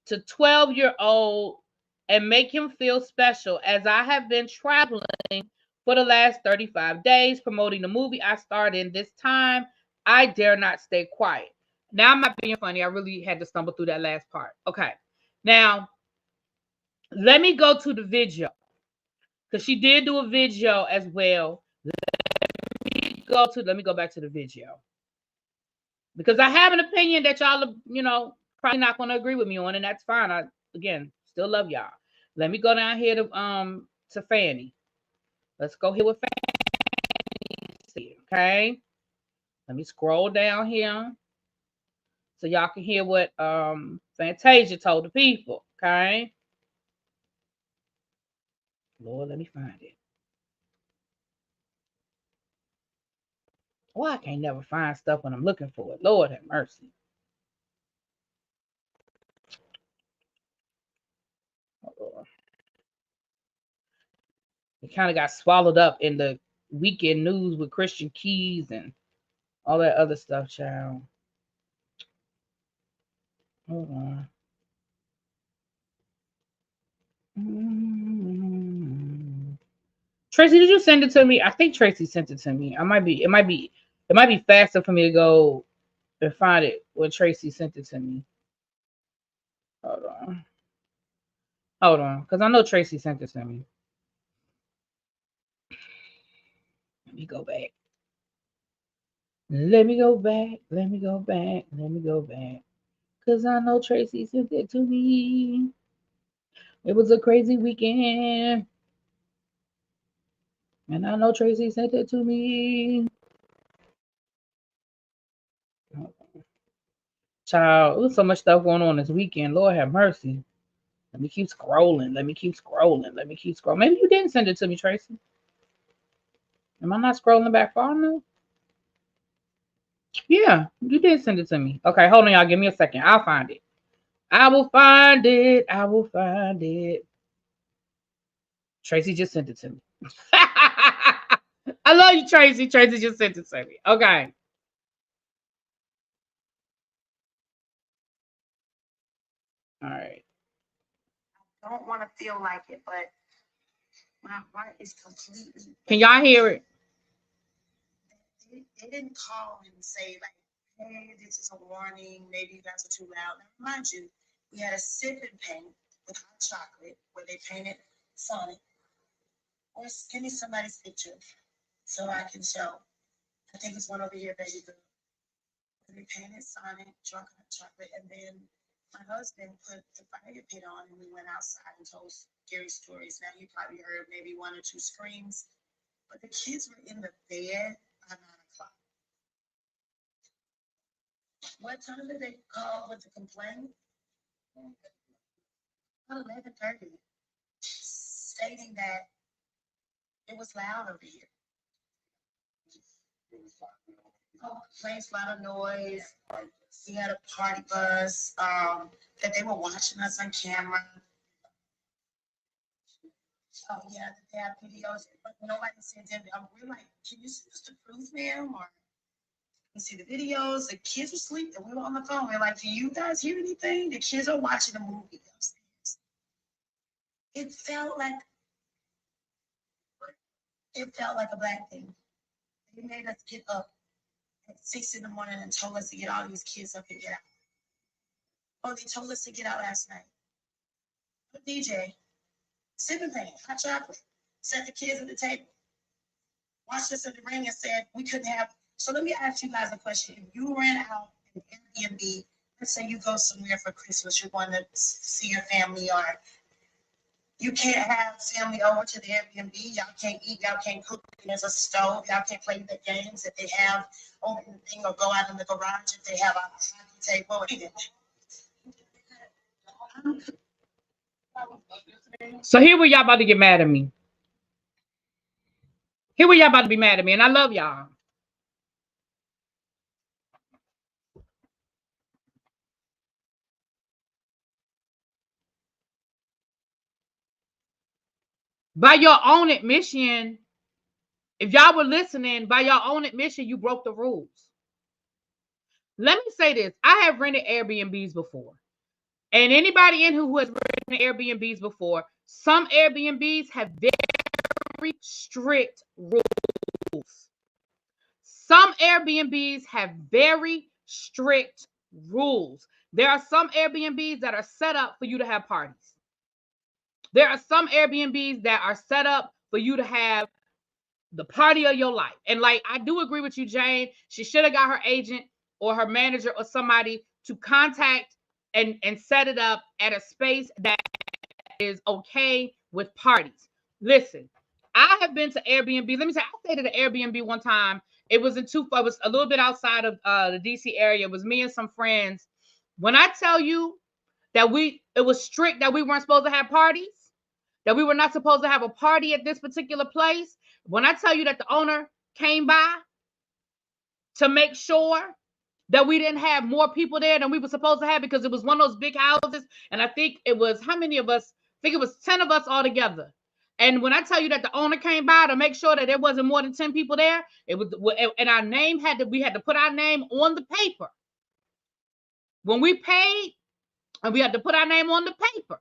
to 12-year-old, and make him feel special as I have been traveling for the last 35 days promoting the movie I starred in this time. I dare not stay quiet. Now I'm not being funny. I really had to stumble through that last part. Okay. Now, let me go to the video because she did do a video as well. Let me go back to the video because I have an opinion that y'all are, probably not going to agree with me on, and that's fine. I again still love y'all. Let me go down here to Fanny. Let's go here with Fanny. Okay. Let me scroll down here so y'all can hear what Fantasia told the people. Okay. Lord, let me find it. Why I can't never find stuff when I'm looking for it. Lord have mercy. It kind of got swallowed up in the weekend news with Christian Keys and all that other stuff, child. Hold on. Tracy, did you send it to me? I think Tracy sent it to me. It might be faster for me to go and find it when Tracy sent it to me. Hold on, because I know Tracy sent it to me. Let me go back. Let me go back. Let me go back. Let me go back. Because I know Tracy sent it to me. It was a crazy weekend. And I know Tracy sent it to me. Child, there was so much stuff going on this weekend. Lord have mercy. Let me keep scrolling. Let me keep scrolling. Let me keep scrolling. Maybe you didn't send it to me, Tracy. Am I not scrolling back far enough? Yeah, you did send it to me. Okay, hold on, y'all. Give me a second. I'll find it. I will find it. I will find it. Tracy just sent it to me. I love you, Tracy. Tracy just sent it to me. Okay. All right.
I don't want to feel like it, but my heart is completely.
Can y'all hear it?
They didn't call and say, like, hey, this is a warning. Maybe you guys are too loud. Now, mind you, we had a sip and paint with hot chocolate where they painted Sonic. Or give me somebody's picture so I can show. I think it's one over here, baby girl. We painted Sonic, drunk hot chocolate, and then my husband put the fire pit on and we went outside and told scary stories. Now you probably heard maybe one or two screams, but the kids were in the bed by 9 o'clock. What time did they call with the complaint? 11:30, stating that it was loud over here. Complaints, a lot of noise. We had a party bus, that they were watching us on camera. Oh yeah, they have videos, but nobody said that. We're like, can you send us the proof, ma'am? Or you see the videos? The kids were asleep, and we were on the phone. We're like, do you guys hear anything? The kids are watching a movie upstairs. It felt like a black thing. They made us get up at 6 in the morning and told us to get all these kids up and get out. Oh, they told us to get out last night. But DJ, sipping paint, hot chocolate, set the kids at the table. Watched us in the ring and said we couldn't have. So let me ask you guys a question. If you rent out an Airbnb, let's say you go somewhere for Christmas, you want to see your family, or you can't have family over to the Airbnb, y'all can't eat, y'all can't cook, there's a stove, y'all can't play the games that they have over the thing, or go out in the garage if they have a hockey table.
So here where y'all about to get mad at me. Here where y'all about to be mad at me, and I love y'all. By your own admission, if y'all were listening, by your own admission, you broke the rules. Let me say this. I have rented Airbnbs before. And anybody in who has rented Airbnbs before, some Airbnbs have very strict rules. Some Airbnbs have very strict rules. There are some Airbnbs that are set up for you to have parties. There are some Airbnbs that are set up for you to have the party of your life. And like, I do agree with you, Jane. She should have got her agent or her manager or somebody to contact and set it up at a space that is okay with parties. Listen, I have been to Airbnb. Let me say, I stayed at an Airbnb one time. It was it was a little bit outside of the DC area. It was me and some friends. When I tell you that it was strict that we weren't supposed to have parties, that we were not supposed to have a party at this particular place. When I tell you that the owner came by to make sure that we didn't have more people there than we were supposed to have, because it was one of those big houses. And I think it was, how many of us? I think it was 10 of us all together. And when I tell you that the owner came by to make sure that there wasn't more than 10 people there, it was, and our name we had to put our name on the paper. When we paid, and we had to put our name on the paper.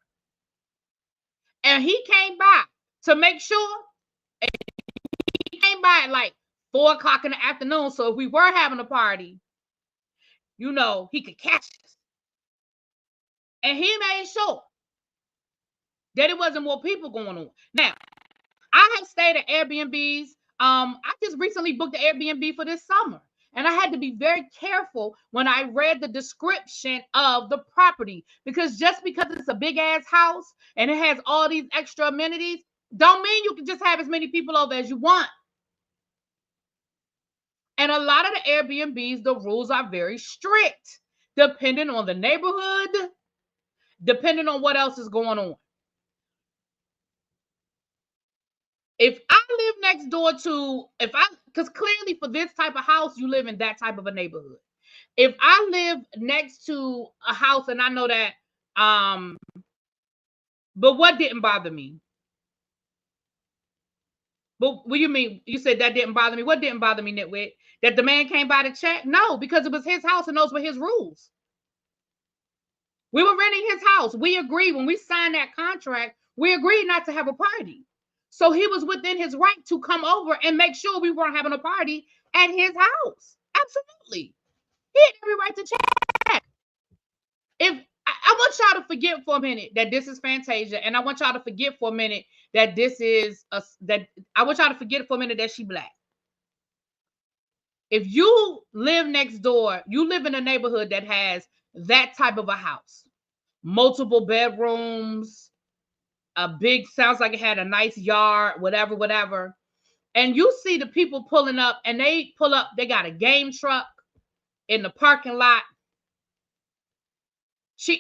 And he came by to make sure. And he came by at like 4 o'clock in the afternoon. So if we were having a party, you know, he could catch us. And he made sure that it wasn't more people going on. Now, I have stayed at Airbnbs. I just recently booked the Airbnb for this summer. And I had to be very careful when I read the description of the property, because just because it's a big ass house and it has all these extra amenities, don't mean you can just have as many people over as you want. And a lot of the Airbnbs, the rules are very strict, depending on the neighborhood, depending on what else is going on. If I live next door to, because clearly for this type of house, you live in that type of a neighborhood. If I live next to a house and I know that, but what didn't bother me? But what do you mean? You said that didn't bother me. What didn't bother me, Nitwit? That the man came by to check? No, because it was his house and those were his rules. We were renting his house. We agreed when we signed that contract, we agreed not to have a party. So he was within his right to come over and make sure we weren't having a party at his house. Absolutely. He had every right to check. If I want y'all to forget for a minute that this is Fantasia, and I want y'all to forget for a minute that this is I want y'all to forget for a minute that she black. If you live next door, you live in a neighborhood that has that type of a house, multiple bedrooms, sounds like it had a nice yard, whatever. And you see the people pulling up, and they pull up, they got a game truck in the parking lot.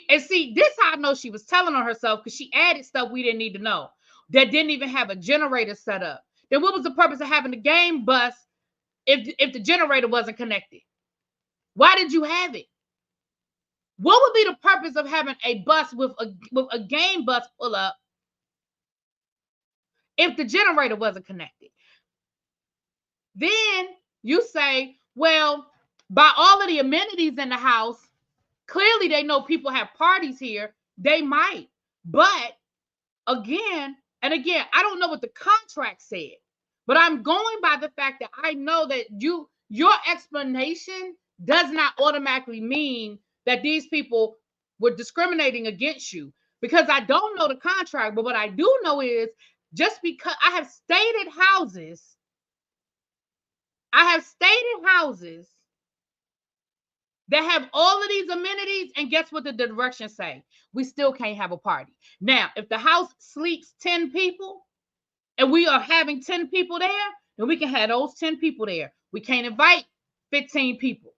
And see, this how I know she was telling on herself, because she added stuff we didn't need to know. That didn't even have a generator set up. Then what was the purpose of having the game bus if the generator wasn't connected? Why did you have it? What would be the purpose of having a bus with a game bus pull up if the generator wasn't connected? Then you say, well, by all of the amenities in the house, clearly they know people have parties here. They might. But again, I don't know what the contract said, but I'm going by the fact that I know that your explanation does not automatically mean that these people were discriminating against you, because I don't know the contract. But what I do know is, just because I have stayed in houses that have all of these amenities, and guess what the directions say? We still can't have a party. Now, if the house sleeps 10 people and we are having 10 people there, then we can have those 10 people there. We can't invite 15 people.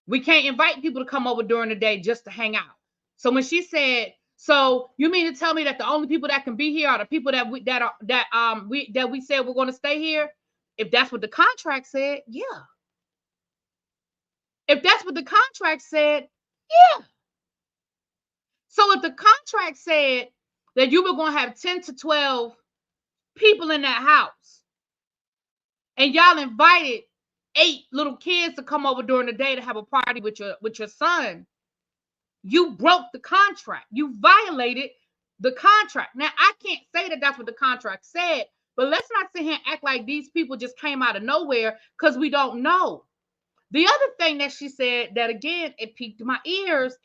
We can't invite people to come over during the day just to hang out. So when she said, so you mean to tell me that the only people that can be here are the people that we said we're going to stay here? If that's what the contract said, yeah. If that's what the contract said, yeah. So if the contract said that you were going to have 10 to 12 people in that house, and y'all invited 8 little kids to come over during the day to have a party with your son, you broke the contract. You violated the contract. Now, I can't say that that's what the contract said, but let's not sit here and act like these people just came out of nowhere, because we don't know. The other thing that she said that, again, it piqued my ears.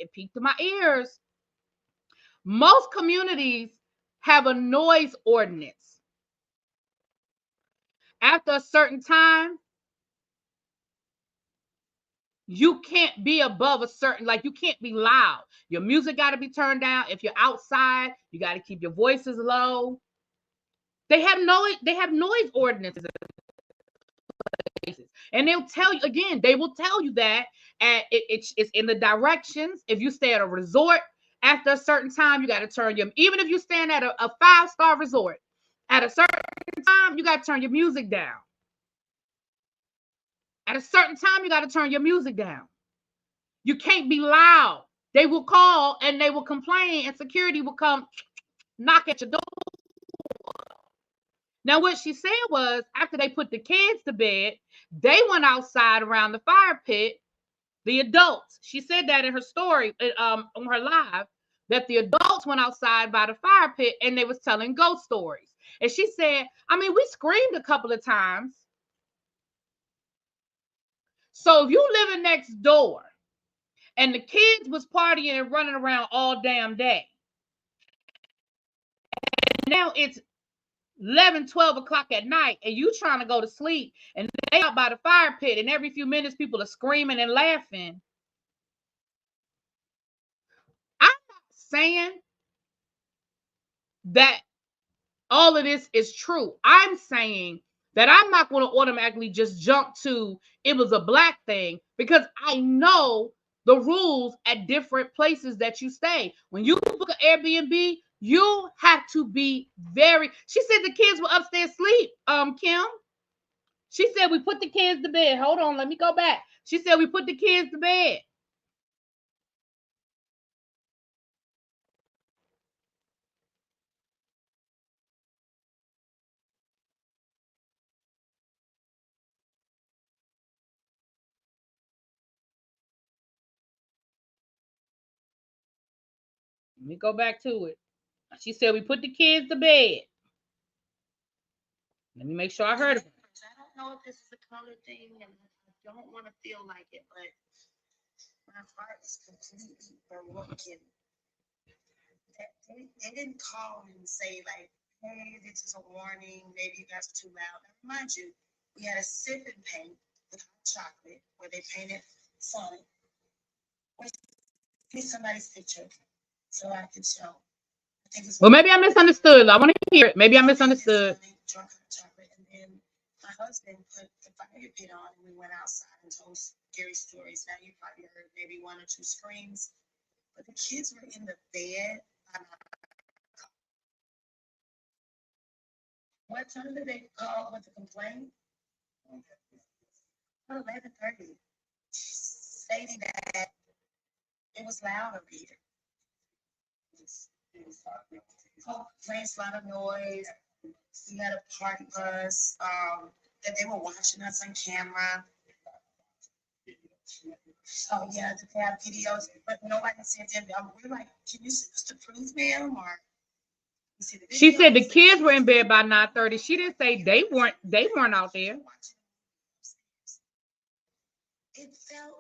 Most communities have a noise ordinance. After a certain time, you can't be above a certain, like, you can't be loud. Your music got to be turned down. If you're outside, you got to keep your voices low. They have noise ordinances. And they'll tell you, again, they will tell you that it's in the directions. If you stay at a resort, After a certain time, you got to turn your, even if you're staying at a 5-star resort, at a certain time, you got to turn your music down. At a certain time, you got to turn your music down. You can't be loud. They will call and they will complain, and security will come knock at your door. Now, what she said was, after they put the kids to bed, they went outside around the fire pit, the adults. She said that in her story, on her live, that the adults went outside by the fire pit and they was telling ghost stories. And she said, I mean, we screamed a couple of times. So if you living next door and the kids was partying and running around all damn day, now it's 11, 12 o'clock at night, and you trying to go to sleep, and they out by the fire pit, and every few minutes people are screaming and laughing. I'm not saying that all of this is true. I'm saying that I'm not going to automatically just jump to it was a black thing, because I know the rules at different places that you stay. When you book an Airbnb, you have to be very. She said the kids were upstairs asleep. Kim. She said we put the kids to bed. Hold on, let me go back. She said we put the kids to bed. Let me go back to it. She said we put the kids to bed. Let me make sure I heard it.
I don't know if this is a color thing, and I don't want to feel like it, but my heart is completely broken. They didn't call and say, like, hey, this is a warning, maybe you guys are too loud. Now, remind you, we had a sip and paint with hot chocolate where they painted sun. Give somebody's picture so I can show.
Well, maybe I misunderstood. I want to hear it. Maybe I misunderstood.
Drunk hot chocolate, and then my husband put the fire pit on, and we went outside and told scary stories. Now you probably heard maybe 1 or 2 screams, but the kids were in the bed. What time did they call with the complaint? 11:30, stating that it was loud over here. Place a lot of noise. We had a party bus. That they were watching us on camera. Oh yeah, they have videos, but nobody sent them. We're like, can you send us the proof, ma'am? Or
she said the kids were in bed by 9:30. She didn't say they weren't out there.
It felt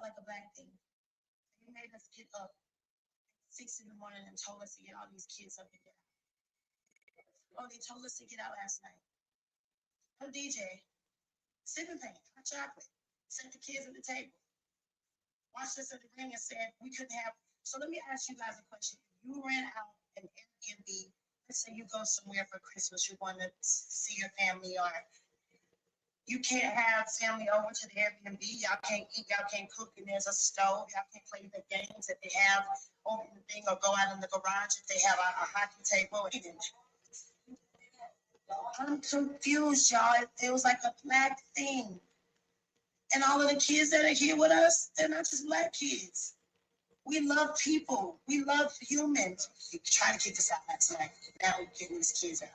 like a black thing. They made us get up 6 in the morning and told us to get all these kids up and get out. Oh, they told us to get out last night. Oh, DJ, sip and paint, hot chocolate, set the kids at the table. Watched us at the ring and said we couldn't have. So let me ask you guys a question. If you rent out an Airbnb, let's say you go somewhere for Christmas, you want to see your family, or you can't have family over to the Airbnb, y'all can't eat, y'all can't cook, and there's a stove, y'all can't play the games that they have over the thing, or go out in the garage if they have a hockey table. I'm confused, y'all. It was like a black thing. And all of the kids that are here with us, they're not just black kids. We love people. We love humans. We try to keep this out last night. Now we're getting these kids out.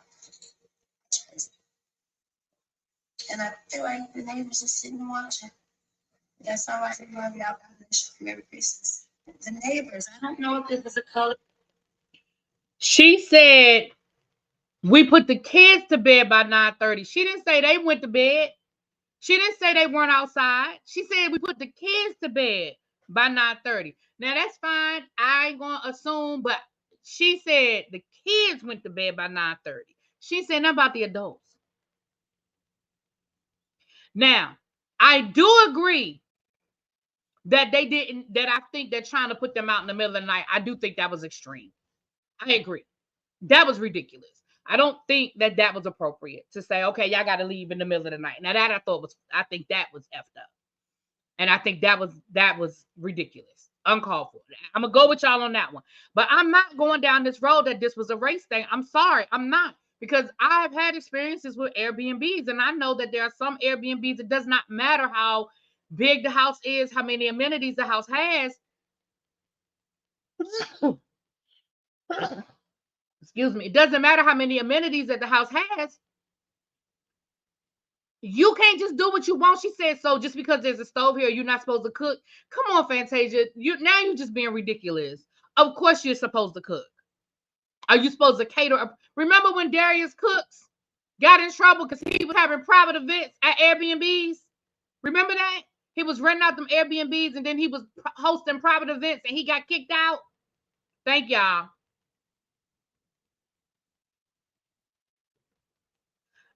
And I feel like the neighbors are sitting and watching. That's all right. Love y'all. Merry Christmas. The neighbors. I don't know if this is a color.
She said we put the kids to bed by 9:30. She didn't say they went to bed. She didn't say they weren't outside. She said we put the kids to bed by 9:30. Now that's fine. I ain't gonna assume, but she said the kids went to bed by 9:30. She said nothing about the adults. Now, I do agree that they didn't, that I think they're trying to put them out in the middle of the night. I do think that was extreme. I agree. That was ridiculous. I don't think that was appropriate to say, okay, y'all got to leave in the middle of the night. Now that I think that was effed up. And I think that was ridiculous, uncalled for. I'm gonna go with y'all on that one. But I'm not going down this road that this was a race thing. I'm sorry, I'm not, because I've had experiences with Airbnbs, and I know that there are some Airbnbs. It does not matter how big the house is, how many amenities the house has. Excuse me. It doesn't matter how many amenities that the house has. You can't just do what you want. She said, so just because there's a stove here, you're not supposed to cook. Come on, Fantasia. You're just being ridiculous. Of course you're supposed to cook. Are you supposed to cater? Remember when Darius Cooks got in trouble because he was having private events at Airbnbs? Remember that? He was renting out them Airbnbs, and then he was hosting private events, and he got kicked out. Thank y'all.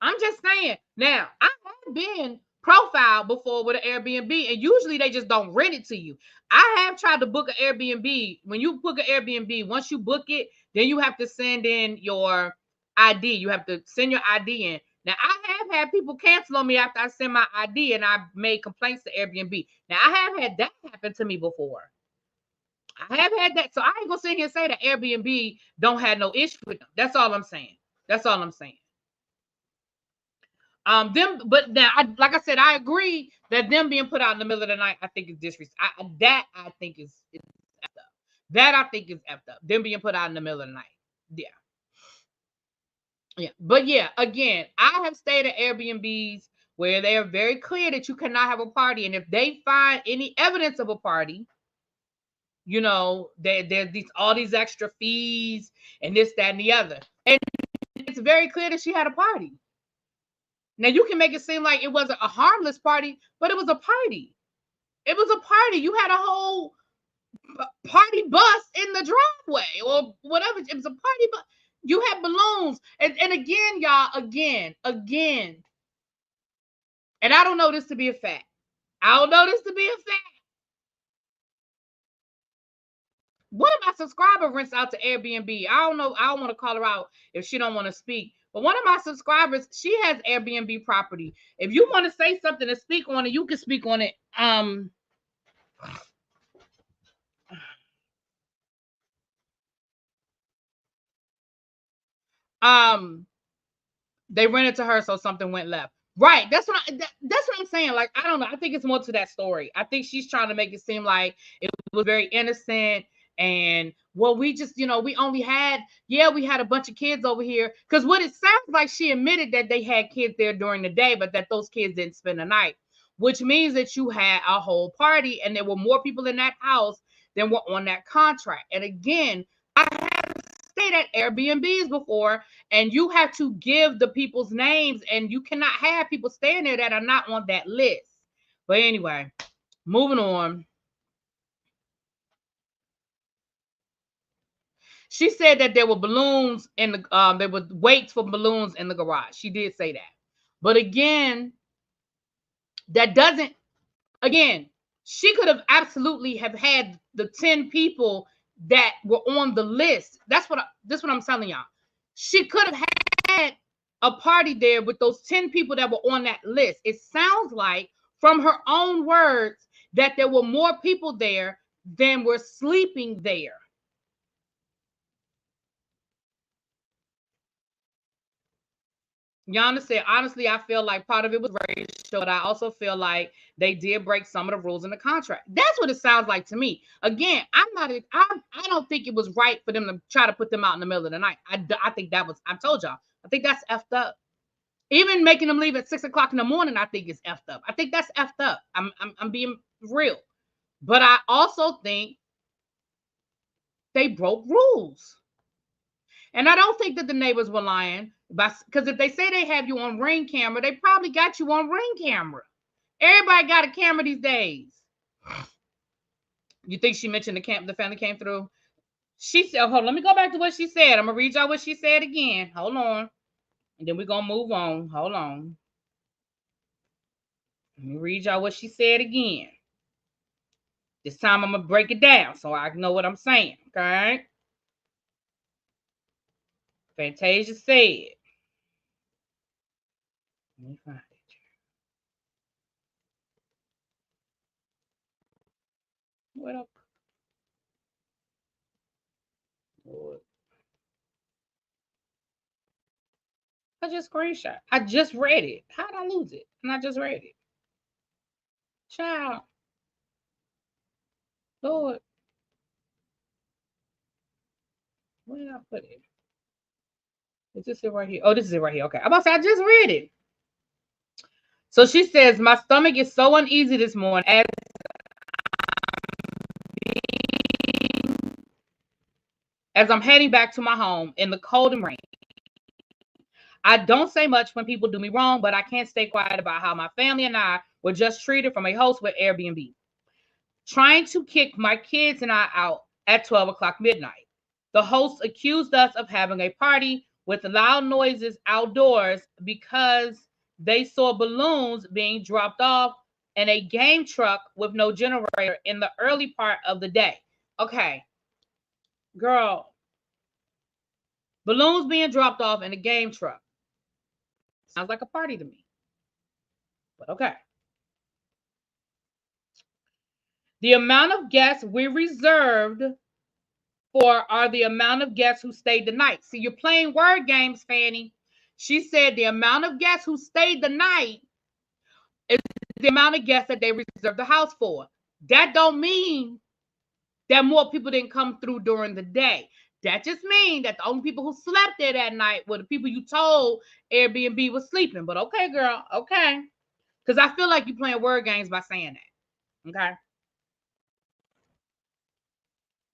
I'm just saying. Now, I have been profiled before with an Airbnb, and usually they just don't rent it to you. I have tried to book an Airbnb. When you book an Airbnb, once you book it, then you have to send in your ID. You have to send your ID in. Now, I have had people cancel on me after I send my ID, and I've made complaints to Airbnb. Now, I have had that happen to me before. I have had that. So I ain't gonna sit here and say that Airbnb don't have no issue with them. That's all I'm saying. That's all I'm saying. But now, like I said, I agree that them being put out in the middle of the night, I think is disrespectful. I think is effed up. That I think is effed up. Them being put out in the middle of the night. Yeah. Yeah. But yeah, again, I have stayed at Airbnbs where they are very clear that you cannot have a party. And if they find any evidence of a party, there's all these extra fees and this, that, and the other. And it's very clear that she had a party. Now, you can make it seem like it wasn't a harmless party, but it was a party. It was a party. You had a whole party bus in the driveway or whatever. It was a party bus. You had balloons. And again, y'all, again. And I don't know this to be a fact. I don't know this to be a fact. One of my subscribers rents out to Airbnb. I don't know. I don't want to call her out if she don't want to speak. But one of my subscribers, she has Airbnb property. If you want to say something to speak on it, you can speak on it. They rented to her, so something went left. Right. That's what I'm saying. Like, I don't know. I think it's more to that story. I think she's trying to make it seem like it was very innocent. And well, we just, we only had, we had a bunch of kids over here. Because what it sounds like, she admitted that they had kids there during the day, but that those kids didn't spend the night, which means that you had a whole party and there were more people in that house than were on that contract. And again, I have stayed at Airbnbs before, and you have to give the people's names, and you cannot have people staying there that are not on that list. But anyway, moving on. She said that there were balloons in the there were weights for balloons in the garage. She did say that. But again, that doesn't, again, she could have absolutely have had the 10 people that were on the list. That's what I'm telling y'all. She could have had a party there with those 10 people that were on that list. It sounds like, from her own words, that there were more people there than were sleeping there. Yana said, honestly, I feel like part of it was racial, but I also feel like they did break some of the rules in the contract. That's what it sounds like to me. Again, I don't think it was right for them to try to put them out in the middle of the night. I think that was, I told y'all, I think that's effed up. Even making them leave at 6 o'clock in the morning, I think is effed up. I think that's effed up. I'm being real. But I also think they broke rules. And I don't think that the neighbors were lying, because if they say they have you on Ring camera, they probably got you on Ring camera. Everybody got a camera these days. You think she mentioned the family came through? She said, hold on, let me go back to what she said. I'm going to read y'all what she said again. Hold on. And then we're going to move on. Hold on. Let me read y'all what she said again. This time I'm going to break it down so I know what I'm saying. Okay? Fantasia said. Let me find it. What up? Lord. I just screenshot. I just read it. How did I lose it? And I just read it. Child. Lord. Where did I put it? Is this it right here? Oh, this is it right here. Okay. I'm about to say I just read it. So she says, my stomach is so uneasy this morning as I'm heading back to my home in the cold and rain. I don't say much when people do me wrong, but I can't stay quiet about how my family and I were just treated from a host with Airbnb. Trying to kick my kids and I out at 12 o'clock midnight. The host accused us of having a party with loud noises outdoors because they saw balloons being dropped off and a game truck with no generator in the early part of the day. Okay, girl, balloons being dropped off in a game truck. Sounds like a party to me. But okay. The amount of guests we reserved for are the amount of guests who stayed the night. See, you're playing word games, Fanny. She said the amount of guests who stayed the night is the amount of guests that they reserved the house for. That don't mean that more people didn't come through during the day. That just means that the only people who slept there that night were the people you told Airbnb was sleeping. But okay, girl, okay. Because I feel like you're playing word games by saying that. Okay.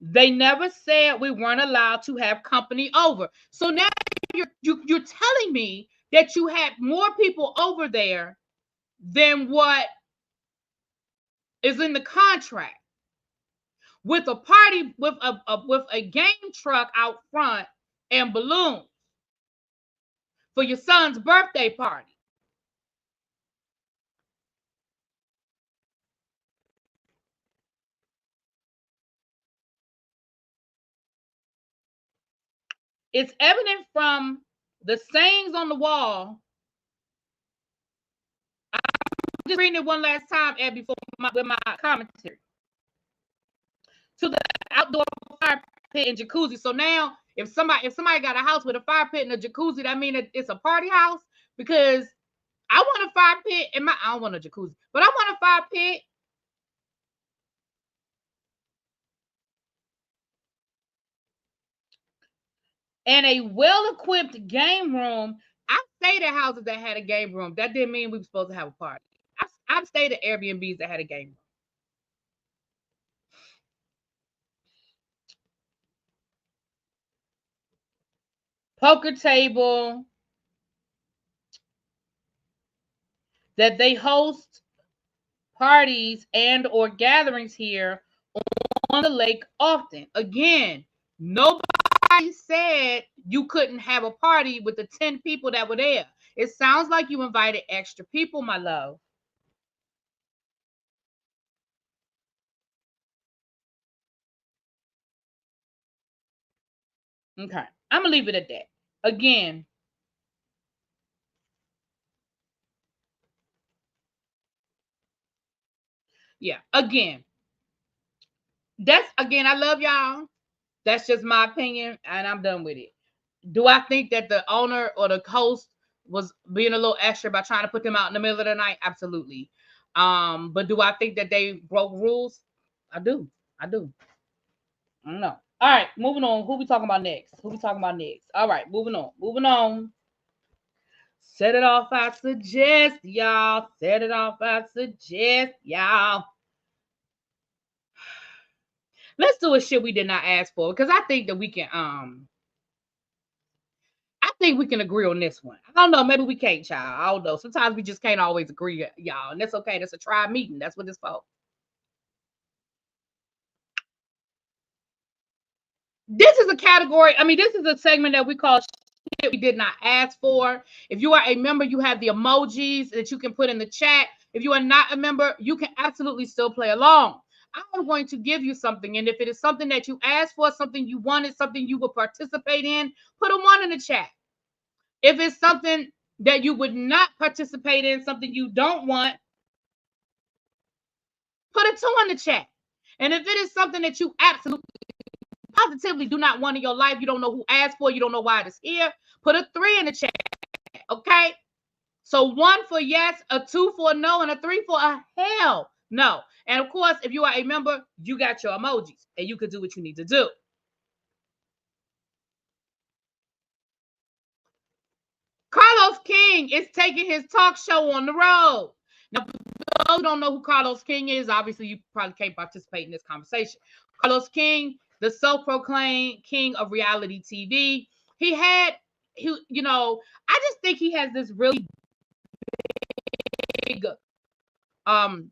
They never said we weren't allowed to have company over. So now you're telling me that you had more people over there than what is in the contract, with a party with a game truck out front and balloons for your son's birthday party. It's evident from the sayings on the wall. I'm just reading it one last time, Ed, before with my commentary. To the outdoor fire pit and jacuzzi. So now, if somebody got a house with a fire pit and a jacuzzi, that means it's a party house. Because I want a fire pit in my. I don't want a jacuzzi, but I want a fire pit. And a well-equipped game room. I stayed at houses that had a game room. That didn't mean we were supposed to have a party. I've stayed at Airbnbs that had a game room. Poker table. That they host parties and or gatherings here on the lake often. Again, nobody said you couldn't have a party with the 10 people that were there. It sounds like you invited extra people, my love. Okay, I'm gonna leave it at that. Again, yeah, again, I love y'all. That's just my opinion, and I'm done with it. Do I think that the owner or the host was being a little extra by trying to put them out in the middle of the night? Absolutely. But do I think that they broke rules? I do. I do. I don't know. All right, moving on. Who we talking about next? All right, moving on. Set it off, I suggest, y'all. Let's do a shit we did not ask for, because I think that we can I think we can agree on this one. I don't know, maybe we can't, child. I don't know. Sometimes we just can't always agree, y'all. And that's okay. That's a tribe meeting. That's what it's for. This is a category. I mean, this is a segment that we call shit we did not ask for. If you are a member, you have the emojis that you can put in the chat. If you are not a member, you can absolutely still play along. I'm going to give you something. And if it is something that you asked for, something you wanted, something you would participate in, put a 1 in the chat. If it's something that you would not participate in, something you don't want, put a 2 in the chat. And if it is something that you absolutely positively do not want in your life, you don't know who asked for, you don't know why it is here, put a 3 in the chat. Okay? So 1 for yes, a 2 for a no, and a 3 for a hell no. And of course, if you are a member, you got your emojis and you can do what you need to do. Carlos King is taking his talk show on the road. Now, for those who don't know who Carlos King is, obviously you probably can't participate in this conversation. Carlos King, the self-proclaimed king of reality TV. I just think he has this really big hard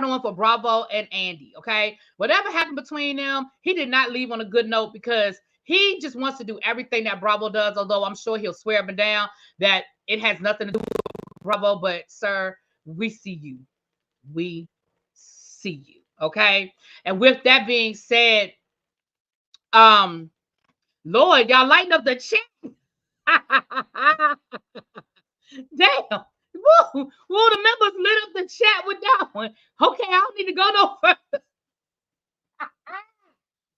on for Bravo and Andy. Okay, whatever happened between them, he did not leave on a good note because he just wants to do everything that Bravo does. Although I'm sure he'll swear up and down that it has nothing to do with Bravo. But sir, we see you. We see you. Okay. And with that being said, Lord, y'all lighten up the chat. Damn. Woo, the members lit up the chat with that one. Okay, I don't need to go no further. I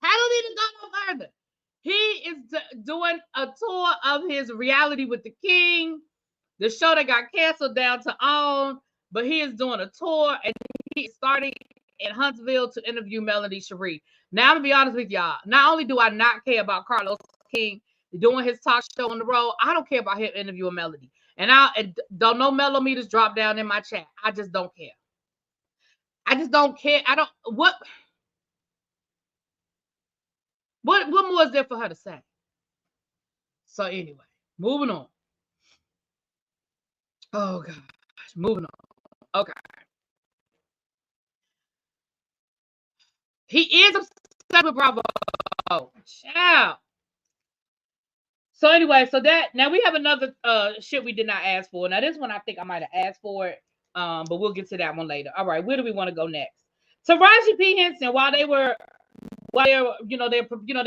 don't need to go no further. He is doing a tour of his Reality with the King, the show that got canceled down to OWN, but he is doing a tour and he is starting in Huntsville to interview Melanie Sharif. Now, I'm going to be honest with y'all. Not only do I not care about Carlos King doing his talk show on the road, I don't care about him interviewing Melody. And don't know Melometers drop down in my chat. I just don't care. I just don't care. What more is there for her to say? So anyway, moving on. Oh gosh, moving on. Okay. He is obsessed with Bravo. Ciao. So anyway, now we have another shit we did not ask for. Now this one I think I might have asked for it, but we'll get to that one later. All right, where do we want to go next? Taraji P. Henson, while they've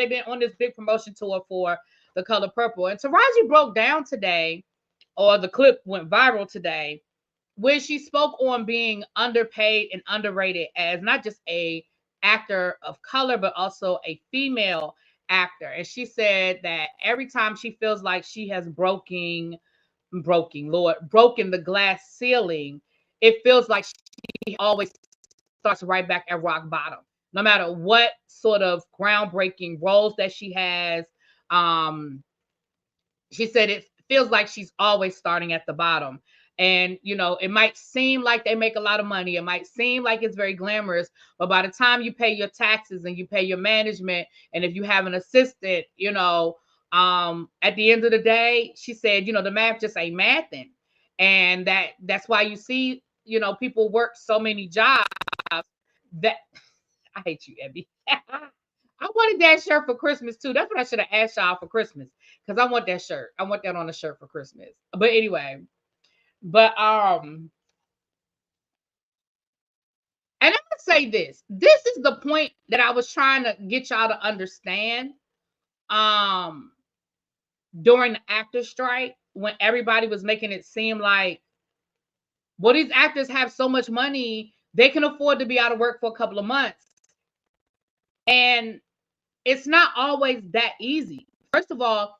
been on this big promotion tour for The Color Purple, and Taraji broke down today, or the clip went viral today, when she spoke on being underpaid and underrated as not just a actor of color, but also a female actor. And she said that every time she feels like she has broken the glass ceiling, it feels like she always starts right back at rock bottom. No matter what sort of groundbreaking roles that she has, she said it feels like she's always starting at the bottom. And, it might seem like they make a lot of money. It might seem like it's very glamorous, but by the time you pay your taxes and you pay your management, and if you have an assistant, at the end of the day, she said, the math just ain't mathing. And that's why you see, people work so many jobs that I hate you, Abby. I wanted that shirt for Christmas too. That's what I should have asked y'all for Christmas, because I want that shirt. I want that on a shirt for Christmas. But anyway, and I'm gonna say this. This is the point that I was trying to get y'all to understand. During the actor strike, when everybody was making it seem like, well, these actors have so much money, they can afford to be out of work for a couple of months. And it's not always that easy. First of all,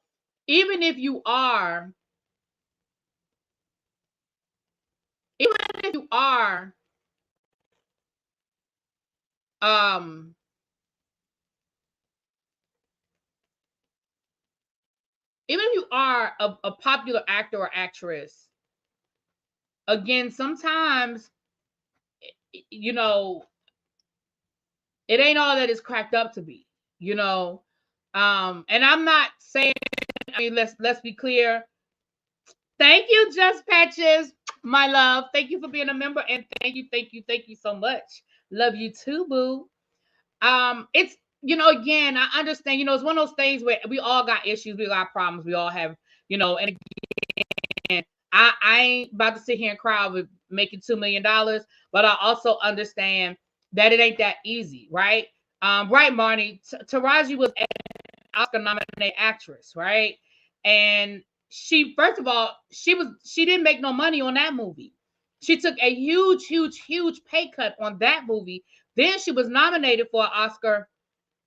even if you are a popular actor or actress, again, sometimes, it ain't all that it's cracked up to be, and I'm not saying, let's be clear. Thank you, Just Patches, my love. Thank you for being a member, and thank you so much. Love you too, boo. It's, again, I understand, it's one of those things where we all got issues, we got problems, we all have, and again, I ain't about to sit here and cry with making $2 million, but I also understand that it ain't that easy, right? Right, Marnie. Taraji was an Oscar-nominated actress, right? And first of all, she didn't make no money on that movie. She took a huge pay cut on that movie Then she was nominated for an Oscar,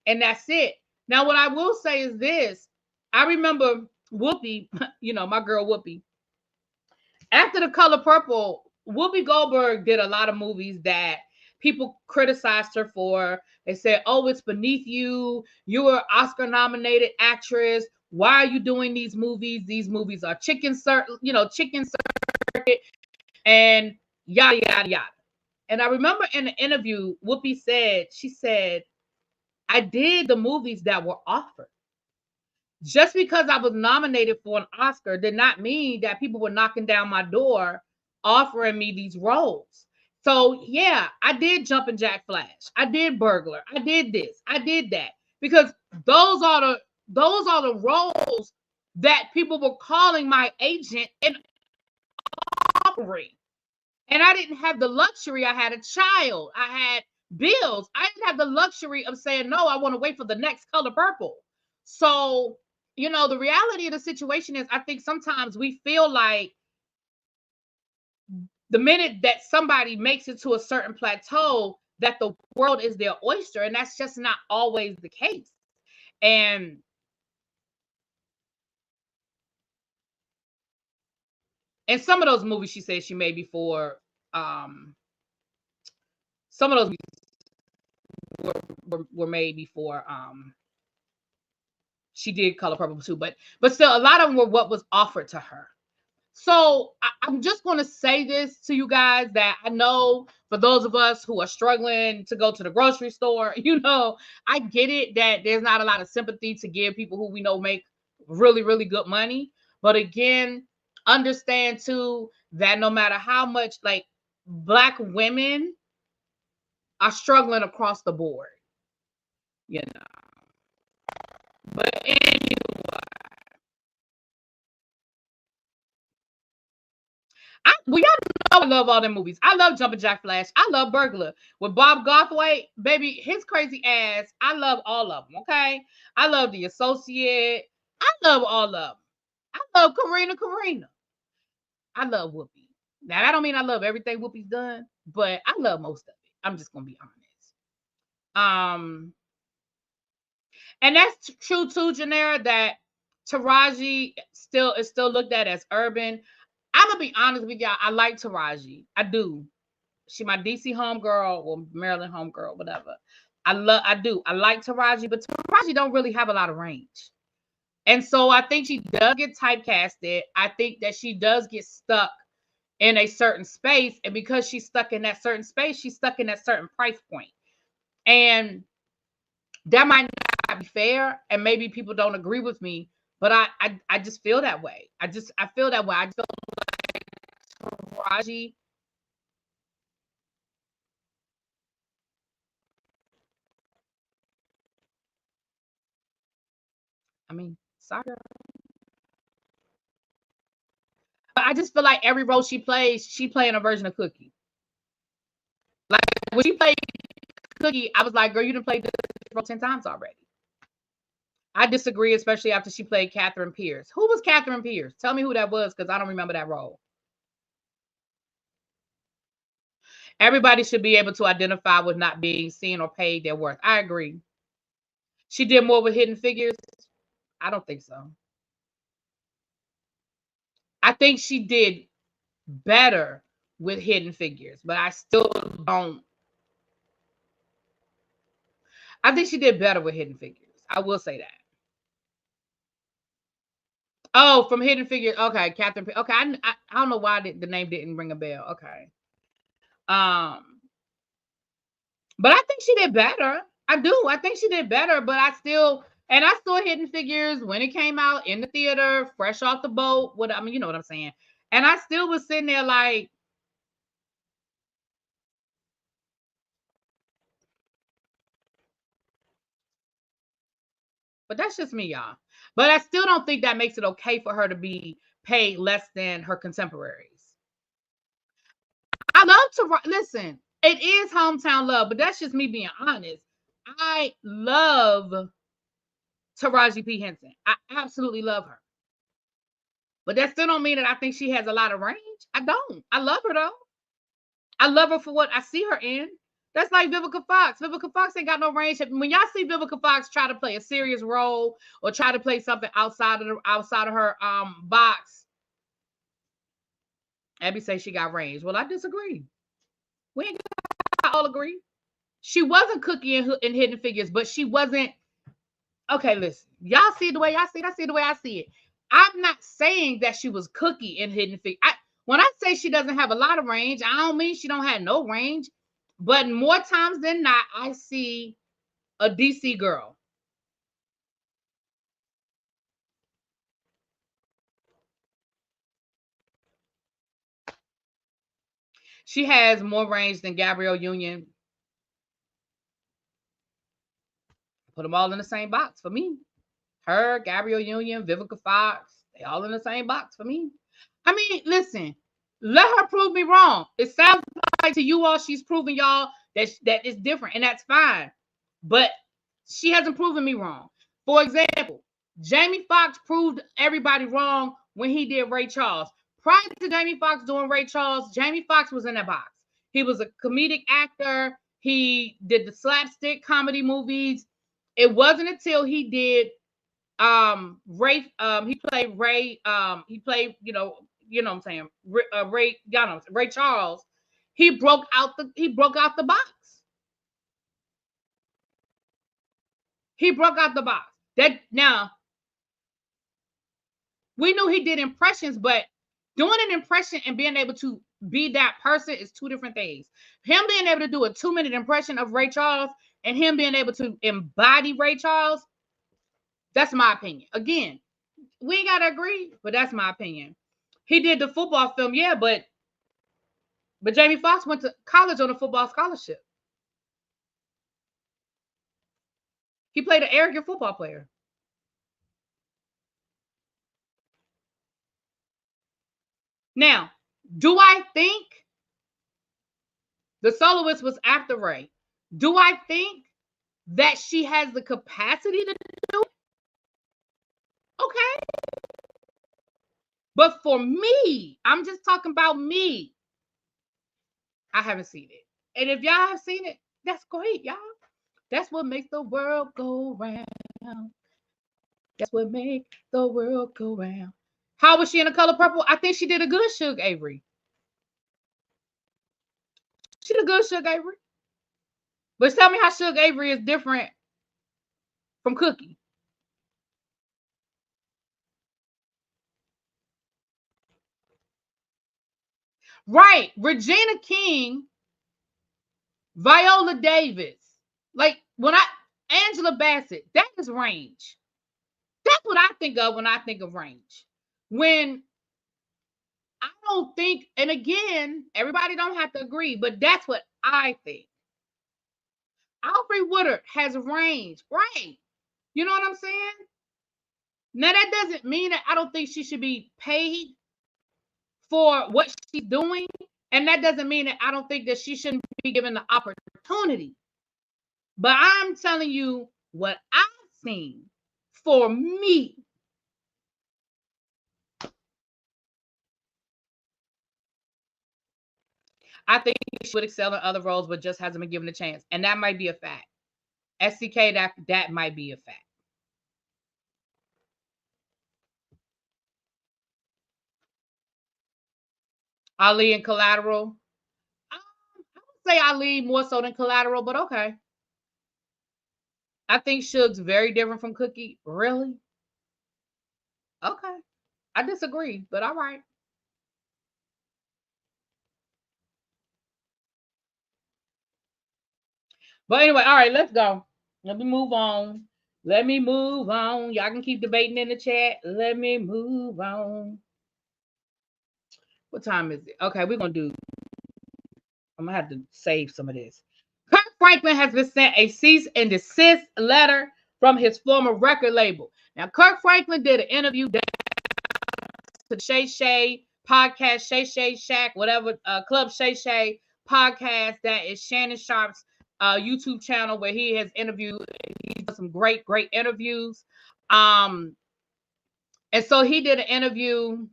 and that's it. Now, what I will say is this. I remember Whoopi, my girl Whoopi. After The Color Purple, Whoopi Goldberg did a lot of movies that people criticized her for. They said, "Oh, it's beneath you. You're an Oscar-nominated actress. Why are you doing these movies? These movies are chicken circuit, and yada yada yada." And I remember in the interview, Whoopi said, "I did the movies that were offered. Just because I was nominated for an Oscar did not mean that people were knocking down my door offering me these roles." So yeah, I did Jumpin' Jack Flash. I did Burglar. I did this. I did that. Because those are the roles that people were calling my agent and offering. And I didn't have the luxury. I had a child. I had bills. I didn't have the luxury of saying, no, I want to wait for the next Color Purple. So, the reality of the situation is, I think sometimes we feel like the minute that somebody makes it to a certain plateau, that the world is their oyster. And that's just not always the case. And some of those movies she said she made before, some of those were made before she did Color Purple too, but still, a lot of them were what was offered to her. So I'm just going to say this to you guys, that I know for those of us who are struggling to go to the grocery store, I get it that there's not a lot of sympathy to give people who we know make really, really good money. But again, understand too that no matter how much, like, Black women are struggling across the board, But anyway, y'all know I love all them movies. I love Jumpin' Jack Flash. I love Burglar with Bob Gothwait, baby. His crazy ass. I love all of them. Okay, I love The Associate. I love all of them. I love Karina. I love Whoopi. Now that don't mean I love everything Whoopi's done, but I love most of it. I'm just gonna be honest. And that's true too, Janera, that Taraji is still looked at as urban. I'm gonna be honest with y'all. I like Taraji. I do. She my DC homegirl or Maryland homegirl, whatever. I do. I like Taraji, but Taraji don't really have a lot of range. And so I think she does get typecasted. I think that she does get stuck in a certain space. And because she's stuck in that certain space, she's stuck in that certain price point. And that might not be fair. And maybe people don't agree with me, but I just feel that way. I feel that way. I just feel like Taraji. I mean, sorry. But I just feel like every role she plays, she playing a version of Cookie. Like when she played Cookie, I was like, girl, you done played this role 10 times already. I disagree, especially after she played Catherine Pierce. Who was Catherine Pierce? Tell me who that was, because I don't remember that role. Everybody should be able to identify with not being seen or paid their worth. I agree. She did more with Hidden Figures. I don't think so. I think she did better with Hidden Figures, but I still don't. I think she did better with Hidden Figures. I will say that. Oh, from Hidden Figures. Okay, Catherine. Okay, I don't know why the name didn't ring a bell. Okay. But I think she did better. I do. I think she did better, but I still Hidden Figures when it came out in the theater, fresh off the boat. You know what I'm saying. And I still was sitting there like, but that's just me, y'all. But I still don't think that makes it okay for her to be paid less than her contemporaries. I love to listen. It is hometown love, but that's just me being honest. I love Taraji P. Henson. I absolutely love her. But that still don't mean that I think she has a lot of range. I don't. I love her though. I love her for what I see her in. That's like Vivica Fox. Vivica Fox ain't got no range. When y'all see Vivica Fox try to play a serious role or try to play something outside of her box, Abby say she got range. Well, I disagree. We ain't all agree. She wasn't Cookie in Hidden Figures, but she wasn't. Okay, listen. Y'all see the way I see it. I see the way I see it. I'm not saying that she was Cookie in Hidden Figures. When I say she doesn't have a lot of range, I don't mean she don't have no range. But more times than not, I see a DC girl. She has more range than Gabrielle Union. Put them all in the same box for me. Her, Gabrielle Union, Vivica Fox, they all in the same box for me. I mean, listen, let her prove me wrong. It sounds like to you all she's proving y'all that is different, and that's fine. But she hasn't proven me wrong. For example, Jamie Foxx proved everybody wrong when he did Ray Charles. Prior to Jamie Foxx doing Ray Charles, Jamie Foxx was in that box. He was a comedic actor. He did the slapstick comedy movies. It wasn't until he did Ray he played Ray he played what I'm saying Ray Ray Charles. He broke out the box. He broke out the box. That now we knew he did impressions, but doing an impression and being able to be that person is two different things. Him being able to do a 2-minute impression of Ray Charles and him being able to embody Ray Charles, that's my opinion. Again, we ain't gotta agree, but that's my opinion. He did the football film, yeah, but Jamie Foxx went to college on a football scholarship. He played an arrogant football player. Now, do I think the soloist was after Ray? Do I think that she has the capacity to do it? Okay. But for me, I'm just talking about me. I haven't seen it. And if y'all have seen it, that's great, y'all. That's what makes the world go round. That's what makes the world go round. How was she in The Color Purple? I think she did a good Suge Avery. She did a good Suge Avery. But tell me how Suge Avery is different from Cookie. Right. Regina King, Viola Davis. Like Angela Bassett, that is range. That's what I think of when I think of range. When I don't think, and again, everybody don't have to agree, but that's what I think. Alfre Woodard has range, right? You know what I'm saying? Now that doesn't mean that I don't think she should be paid for what she's doing, and that doesn't mean that I don't think that she shouldn't be given the opportunity. But I'm telling you what I've seen for me. I think she would excel in other roles, but just hasn't been given a chance. And that might be a fact. SCK, that might be a fact. Ali and Collateral. I would say Ali more so than Collateral, but okay. I think Suge's very different from Cookie. Really? Okay. I disagree, but all right. But anyway, all right, let's go. Let me move on. Let me move on. Y'all can keep debating in the chat. Let me move on. What time is it? Okay, we're gonna do. I'm gonna have to save some of this. Kirk Franklin has been sent a cease and desist letter from his former record label. Now, Kirk Franklin did an interview to the Shay Shay podcast, Shay Shay Shack, whatever, Club Shay Shay podcast. That is Shannon Sharp's YouTube channel where he has interviewed. He's done some great interviews. And so he did an interview.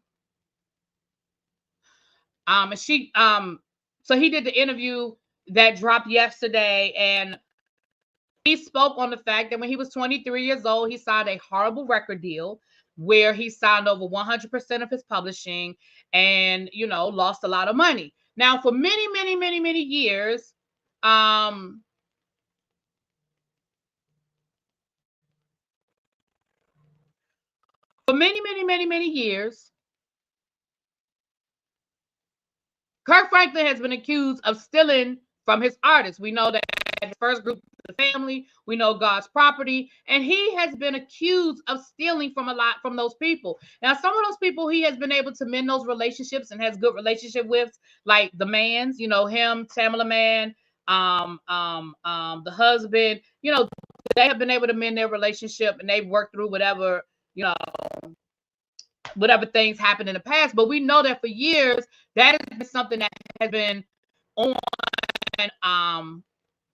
And she so he did the interview that dropped yesterday, and he spoke on the fact that when he was 23 years old, he signed a horrible record deal where he signed over 100% of his publishing and, lost a lot of money. Now, for many, many, many, many years, for many, many, many, many years, Kirk Franklin has been accused of stealing from his artists. We know that his first group, the family, we know God's property, and he has been accused of stealing from a lot from those people. Now, some of those people he has been able to mend those relationships and has good relationship with, like the Mans, him, Tamala Man, the husband, they have been able to mend their relationship and they've worked through whatever, whatever things happened in the past. But we know that for years, that has been something that has been on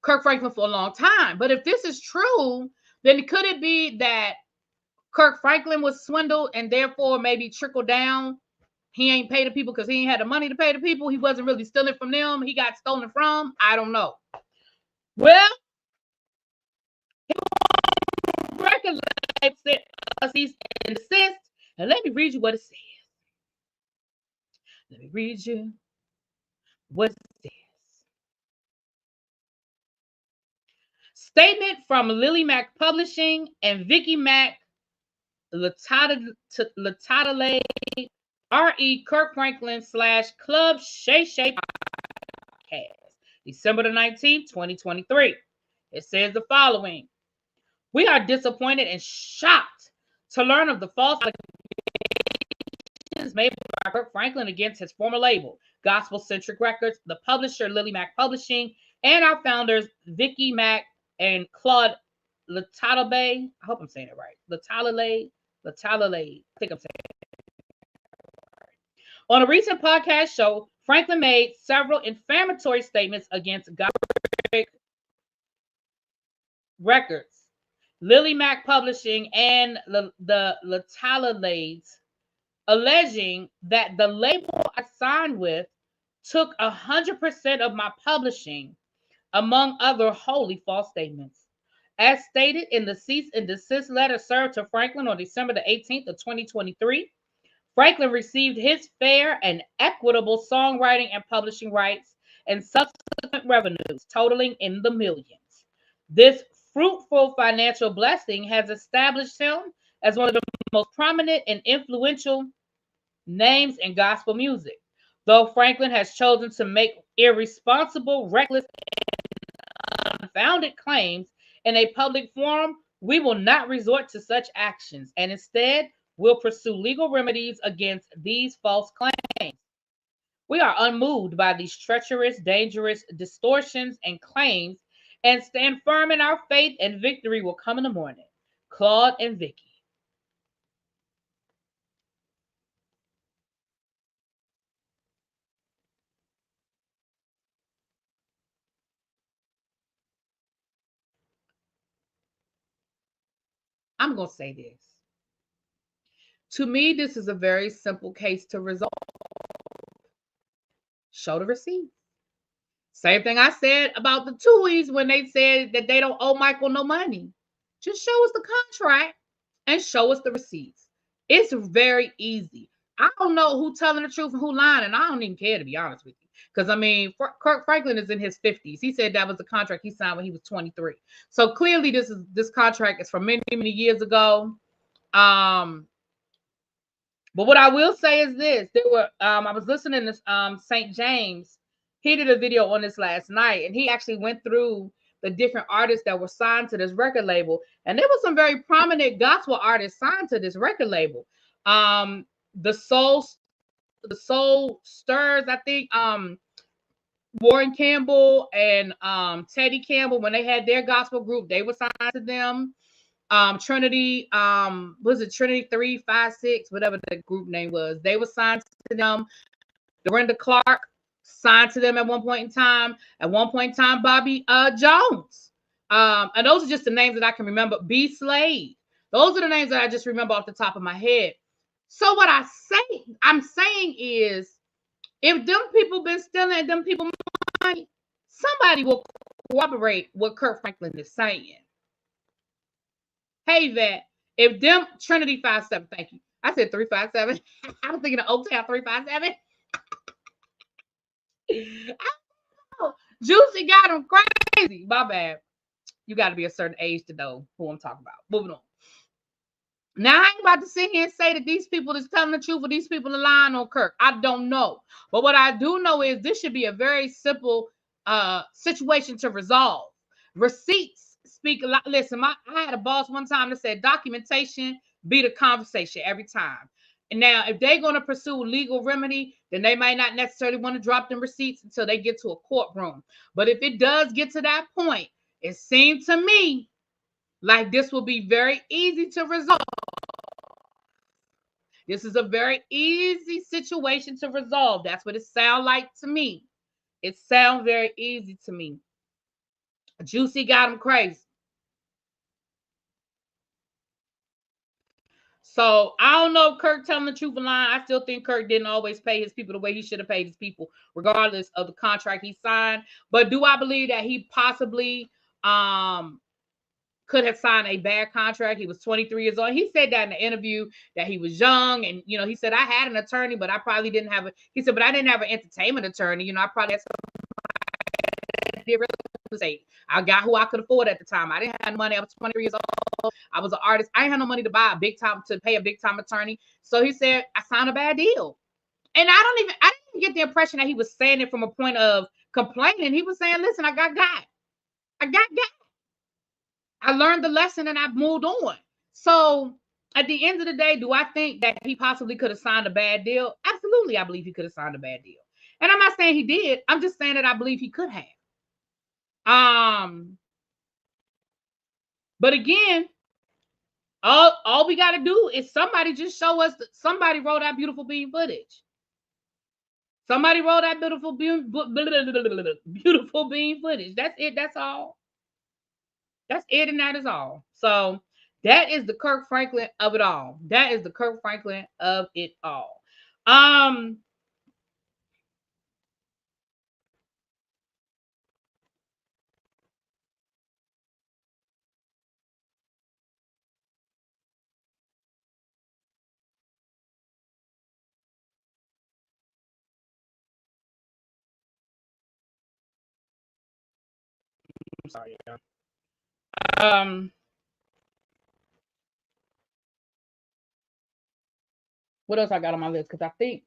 Kirk Franklin for a long time. But if this is true, then could it be that Kirk Franklin was swindled and therefore maybe trickled down? He ain't paid the people because he ain't had the money to pay the people. He wasn't really stealing from them. He got stolen from. I don't know. Well, record label sent us cease and desist. And let me read you what it says. Let me read you what it says. Statement from Lily Mac Publishing and Vicky Mac Latadale R.E. Kirk Franklin / Club Shay Shay Podcast, December the 19th, 2023. It says the following. We are disappointed and shocked to learn of the false allegations made by Kirk Franklin against his former label, Gospel Centric Records, the publisher Lily Mac Publishing, and our founders Vicky Mac and Claude Latadale. I hope I'm saying it right. Latadale. I think I'm saying it. On a recent podcast show, Franklin made several inflammatory statements against Gospel Records, Lily Mac Publishing, and the Latadales, alleging that the label I signed with took 100% of my publishing, among other wholly false statements. As stated in the cease and desist letter served to Franklin on December the 18th of 2023, Franklin received his fair and equitable songwriting and publishing rights and subsequent revenues totaling in the millions. This fruitful financial blessing has established him as one of the most prominent and influential names in gospel music. Though Franklin has chosen to make irresponsible, reckless, and unfounded claims in a public forum, we will not resort to such actions and instead will pursue legal remedies against these false claims. We are unmoved by these treacherous, dangerous distortions and claims and stand firm in our faith, and victory will come in the morning. Claude and Vicky. I'm going to say this. To me, this is a very simple case to resolve. Show the receipt. Same thing I said about the Tuohys when they said that they don't owe Michael no money. Just show us the contract and show us the receipts. It's very easy. I don't know who's telling the truth and who lying, and I don't even care, to be honest with you. Because, I mean, Kirk Franklin is in his 50s. He said that was the contract he signed when he was 23. So clearly this contract is from many, many years ago. But what I will say is this. I was listening to St. James. He did a video on this last night, and he actually went through the different artists that were signed to this record label. And there were some very prominent gospel artists signed to this record label. The Soul Stirs, I think, Warren Campbell and Teddy Campbell, when they had their gospel group, they were signed to them. Trinity, was it Trinity 356, whatever the group name was, they were signed to them. Dorinda Clark signed to them at one point in time. At one point in time, Bobby Jones. And those are just the names that I can remember. B. Slade. Those are the names that I just remember off the top of my head. So what I'm saying is, if them people been stealing them people money, somebody will corroborate what Kirk Franklin is saying. Hey, Vet, if them Trinity 57, thank you. I said 357. I was thinking of Oaktown 357. Juicy got him crazy. My bad. You got to be a certain age to know who I'm talking about. Moving on. Now, I ain't about to sit here and say that these people is telling the truth or these people are lying on Kirk. I don't know. But what I do know is this should be a very simple situation to resolve. Receipts speak a lot. Listen, I had a boss one time that said documentation be the conversation every time. And now, if they're going to pursue legal remedy, then they might not necessarily want to drop them receipts until they get to a courtroom. But if it does get to that point, it seems to me like this will be very easy to resolve. This is a very easy situation to resolve. That's what it sounds like to me. It sounds very easy to me. Juicy got him crazy. So I don't know if Kirk telling the truth or lying. I still think Kirk didn't always pay his people the way he should have paid his people, regardless of the contract he signed. But do I believe that he possibly could have signed a bad contract? He was 23 years old. He said that in the interview that he was young. And, you know, he said, I had an attorney, but I probably didn't have he said, but I didn't have an entertainment attorney. You know, I probably had some real estate. I got who I could afford at the time. I didn't have money. I was 23 years old. I was an artist. I didn't have no money to pay a big time attorney. So he said, I signed a bad deal. And I didn't even get the impression that he was saying it from a point of complaining. He was saying, listen, I got got. I learned the lesson and I've moved on. So at the end of the day, do I think that he possibly could have signed a bad deal? Absolutely, I believe he could have signed a bad deal. And I'm not saying he did. I'm just saying that I believe he could have. But again, all we got to do is somebody just show us that somebody roll that beautiful beam footage. Somebody roll that beautiful beam footage. That's it. That's all. That's it, and that is all. So that is the Kirk Franklin of it all. That is the Kirk Franklin of it all. I'm sorry, y'all. What else I got on my list? Because I think,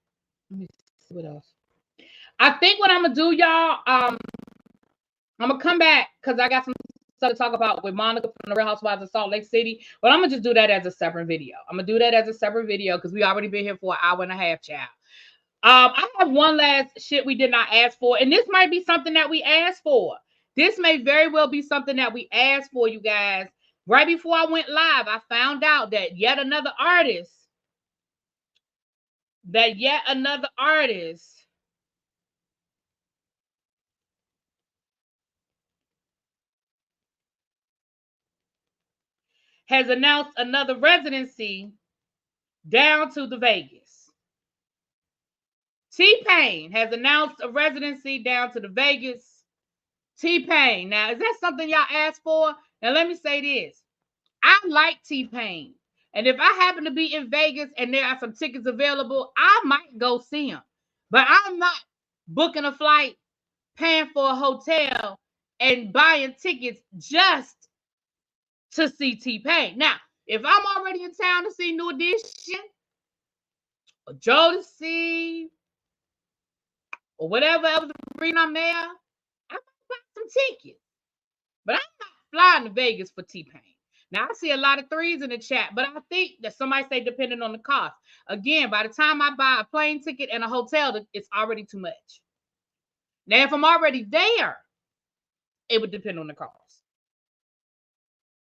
let me see what else. I think what I'm gonna do, y'all. I'm gonna come back because I got some stuff to talk about with Monica from the Real Housewives of Salt Lake City. But I'm gonna just do that as a separate video. I'm gonna do that as a separate video because we already been here for an hour and a half, child. I have one last shit we did not ask for, and this might be something that we asked for. This may very well be something that we asked for, you guys. Right before I went live, I found out that yet another artist has announced another residency down to the Vegas. T-Pain has announced a residency down to the Vegas. T-Pain. Now, is that something y'all asked for? Now, let me say this. I like T-Pain. And if I happen to be in Vegas and there are some tickets available, I might go see him. But I'm not booking a flight, paying for a hotel, and buying tickets just to see T-Pain. Now, if I'm already in town to see New Edition, or Jodeci, or whatever else reason I'm there, I might buy some tickets. But I'm not flying to Vegas for T-Pain. Now, I see a lot of threes in the chat, but I think that somebody say depending on the cost. Again, by the time I buy a plane ticket and a hotel, it's already too much. Now, if I'm already there, it would depend on the cost.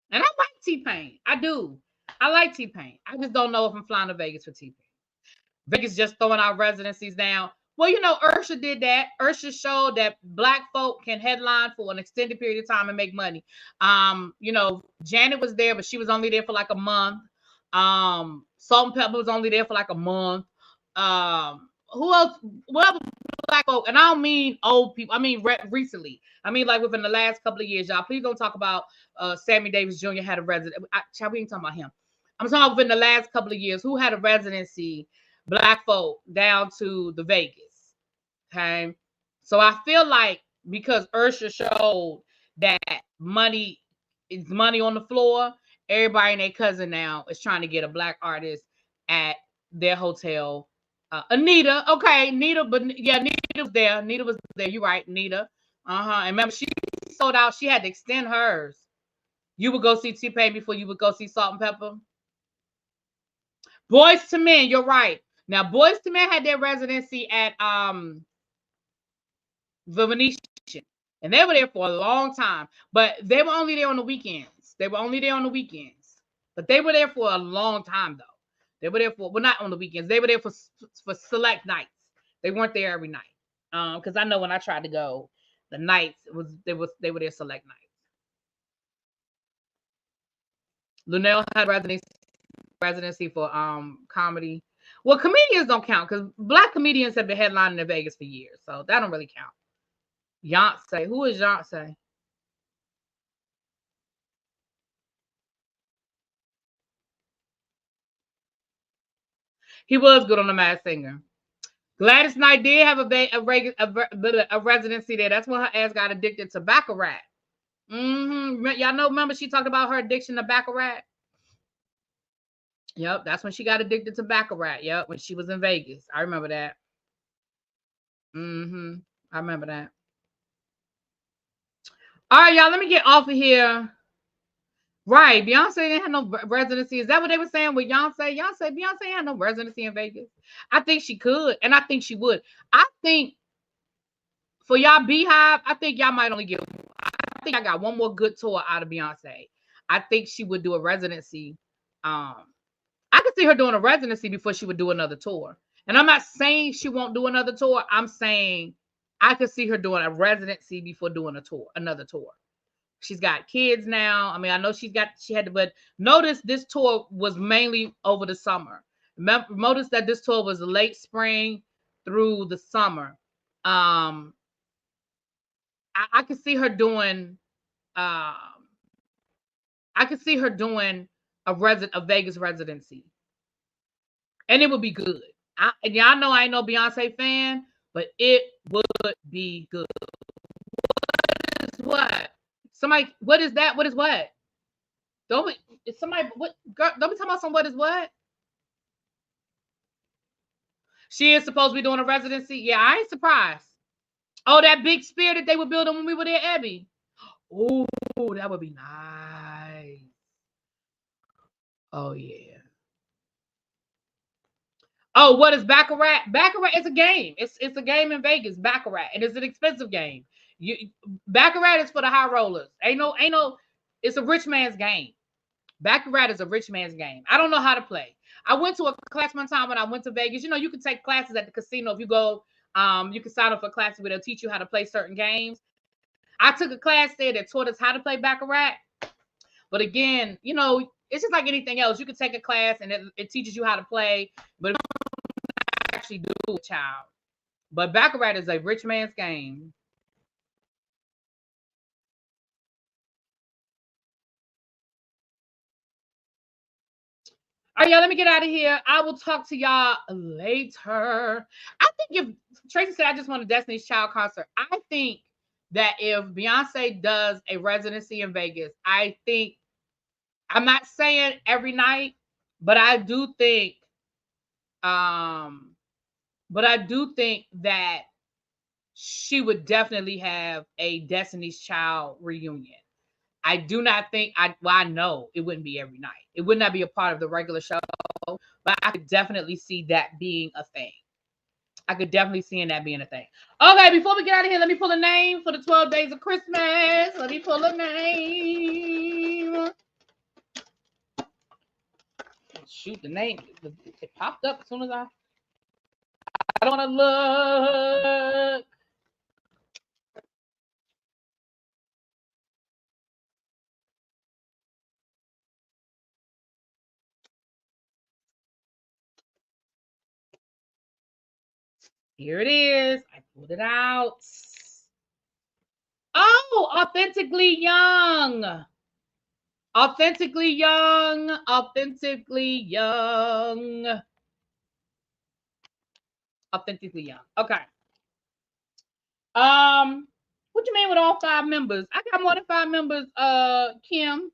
And I like T-Pain. I do. I like T-Pain. I just don't know if I'm flying to Vegas for T-Pain. Vegas just throwing out residencies down. Well, you know, Ursha did that. Ursha showed that Black folk can headline for an extended period of time and make money. You know, Janet was there, but she was only there for like a month. Salt and Pepper was only there for like a month. Who else? Well, black folk, and I don't mean old people. I mean recently. I mean like within the last couple of years, y'all. Please don't talk about Sammy Davis Jr. had a resident. We ain't talking about him. I'm talking within the last couple of years who had a residency, black folk down to the Vegas. Okay, so I feel like because Ursha showed that money is money on the floor, everybody and their cousin now is trying to get a black artist at their hotel. Anita, okay, Nita, but yeah, Nita was there. Nita was there. You right, Nita. And remember, she sold out. She had to extend hers. You would go see T-Pain before you would go see Salt and Pepper. Boys to Men, you're right. Now, Boys to Men had their residency at the Venetian, and they were there for a long time. But they were only there on the weekends. They were only there on the weekends. But they were there for a long time, though. They were there for, well, not on the weekends. They were there for select nights. They weren't there every night. Because I know when I tried to go, the nights they were there select nights. Luenell had residency for comedy. Well, comedians don't count because black comedians have been headlining in Vegas for years, so that don't really count. Yonsei, who is Yonsei? He was good on The Masked Singer. Gladys Knight did have a residency there. That's when her ass got addicted to Baccarat. Y'all know, remember she talked about her addiction to Baccarat? Yep, that's when she got addicted to Baccarat. Yep, when she was in Vegas. I remember that. I remember that. All right, y'all, let me get off of here. Right, Beyonce didn't have no residency. Is that what they were saying with Beyonce? Beyonce had no residency in Vegas. I think she could, and I think she would. I think for y'all Beehive, I think y'all might only get. I think I got one more good tour out of Beyonce. I think she would do a residency. I could see her doing a residency before she would do another tour. And I'm not saying she won't do another tour. I'm saying I could see her doing a residency before doing a tour, another tour. She's got kids now. I mean, I know she had to, but notice this tour was mainly over the summer. Notice that this tour was late spring through the summer. I could see her doing I could see her doing a Vegas residency. And it would be good. And y'all know I ain't no Beyonce fan, but it would be good. What? Somebody, what is that? What is what? Don't be, is somebody, what, girl, don't be talking about some what is what? She is supposed to be doing a residency. Yeah, I ain't surprised. Oh, that big spear that they were building when we were there, Abby. Oh, that would be nice. Oh, yeah. Oh, what is Baccarat? Baccarat is a game. It's a game in Vegas, Baccarat. And it's an expensive game. Baccarat is for the high rollers. Ain't no, it's a rich man's game. Baccarat is a rich man's game. I don't know how to play. I went to a class one time when I went to Vegas. You know, you can take classes at the casino if you go. You can sign up for classes where they'll teach you how to play certain games. I took a class there that taught us how to play Baccarat. But again, you know, it's just like anything else. You can take a class and it teaches you how to play, but actually do it, child. But Baccarat is a rich man's game. All right, y'all, let me get out of here. I will talk to y'all later. I think if Tracy said I just want a Destiny's Child concert, I think that if Beyonce does a residency in Vegas, I think I'm not saying every night, but I do think um that she would definitely have a Destiny's Child reunion. I do not think I know it wouldn't be every night. It would not be a part of the regular show, but I could definitely see that being a thing. I could definitely see that being a thing. Okay, before we get out of here, let me pull a name for the 12 days of Christmas. Let me pull a name. Shoot, the name it popped up as soon as I don't want to look. Here it is. I pulled it out. Oh, authentically young. Authentically young. Authentically young. Authentically young. Okay. What you mean with all 5 members? I got more than 5 members, Kim.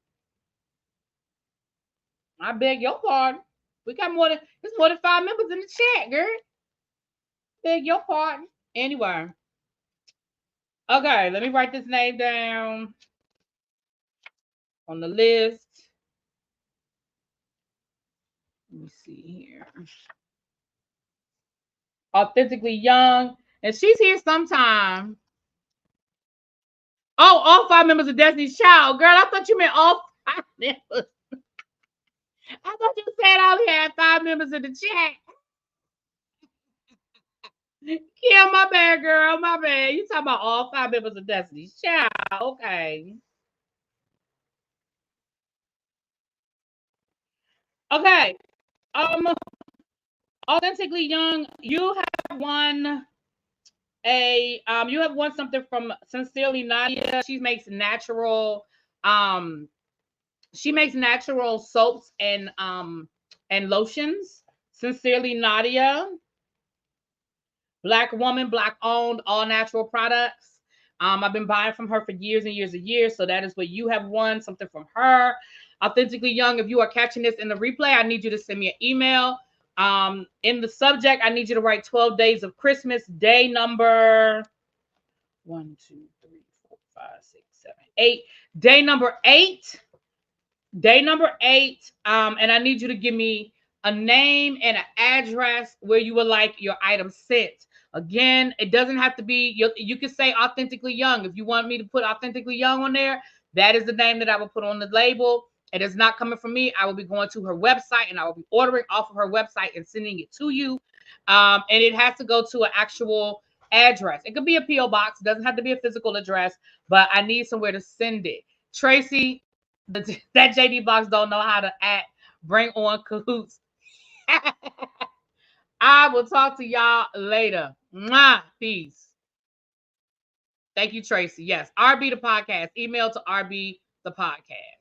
I beg your pardon. We got there's more than 5 members in the chat, girl. Beg your pardon. Anyway. Okay, let me write this name down on the list. Let me see here. Authentically young. And she's here sometime. Oh, all 5 members of Destiny's Child. Girl, I thought you meant all 5 members. I thought you said I only had 5 members in the chat. Yeah, my bad, girl. My bad. You talking about all 5 members of Destiny's Child. Okay. Okay. Authentically young, you have won something from Sincerely Nadia. She makes natural soaps and lotions. Sincerely Nadia. Black woman, Black owned, all natural products. I've been buying from her for years and years and years. So that is what you have won, something from her. Authentically young, if you are catching this in the replay, I need you to send me an email. In the subject, I need you to write 12 days of Christmas, day number 1, 2, 3, 4, 5, 6, 7, 8. Day number 8. Day number 8. And I need you to give me a name and an address where you would like your item sent. Again, it doesn't have to be, you can say authentically young. If you want me to put authentically young on there, that is the name that I will put on the label. It is not coming from me. I will be going to her website and I will be ordering off of her website and sending it to you. And it has to go to an actual address. It could be a P.O. box. It doesn't have to be a physical address, but I need somewhere to send it. Tracy, that JD box don't know how to act. Bring on cahoots. I will talk to y'all later. Mwah. Peace. Thank you, Tracy. Yes, RB the podcast. Email to RB the podcast.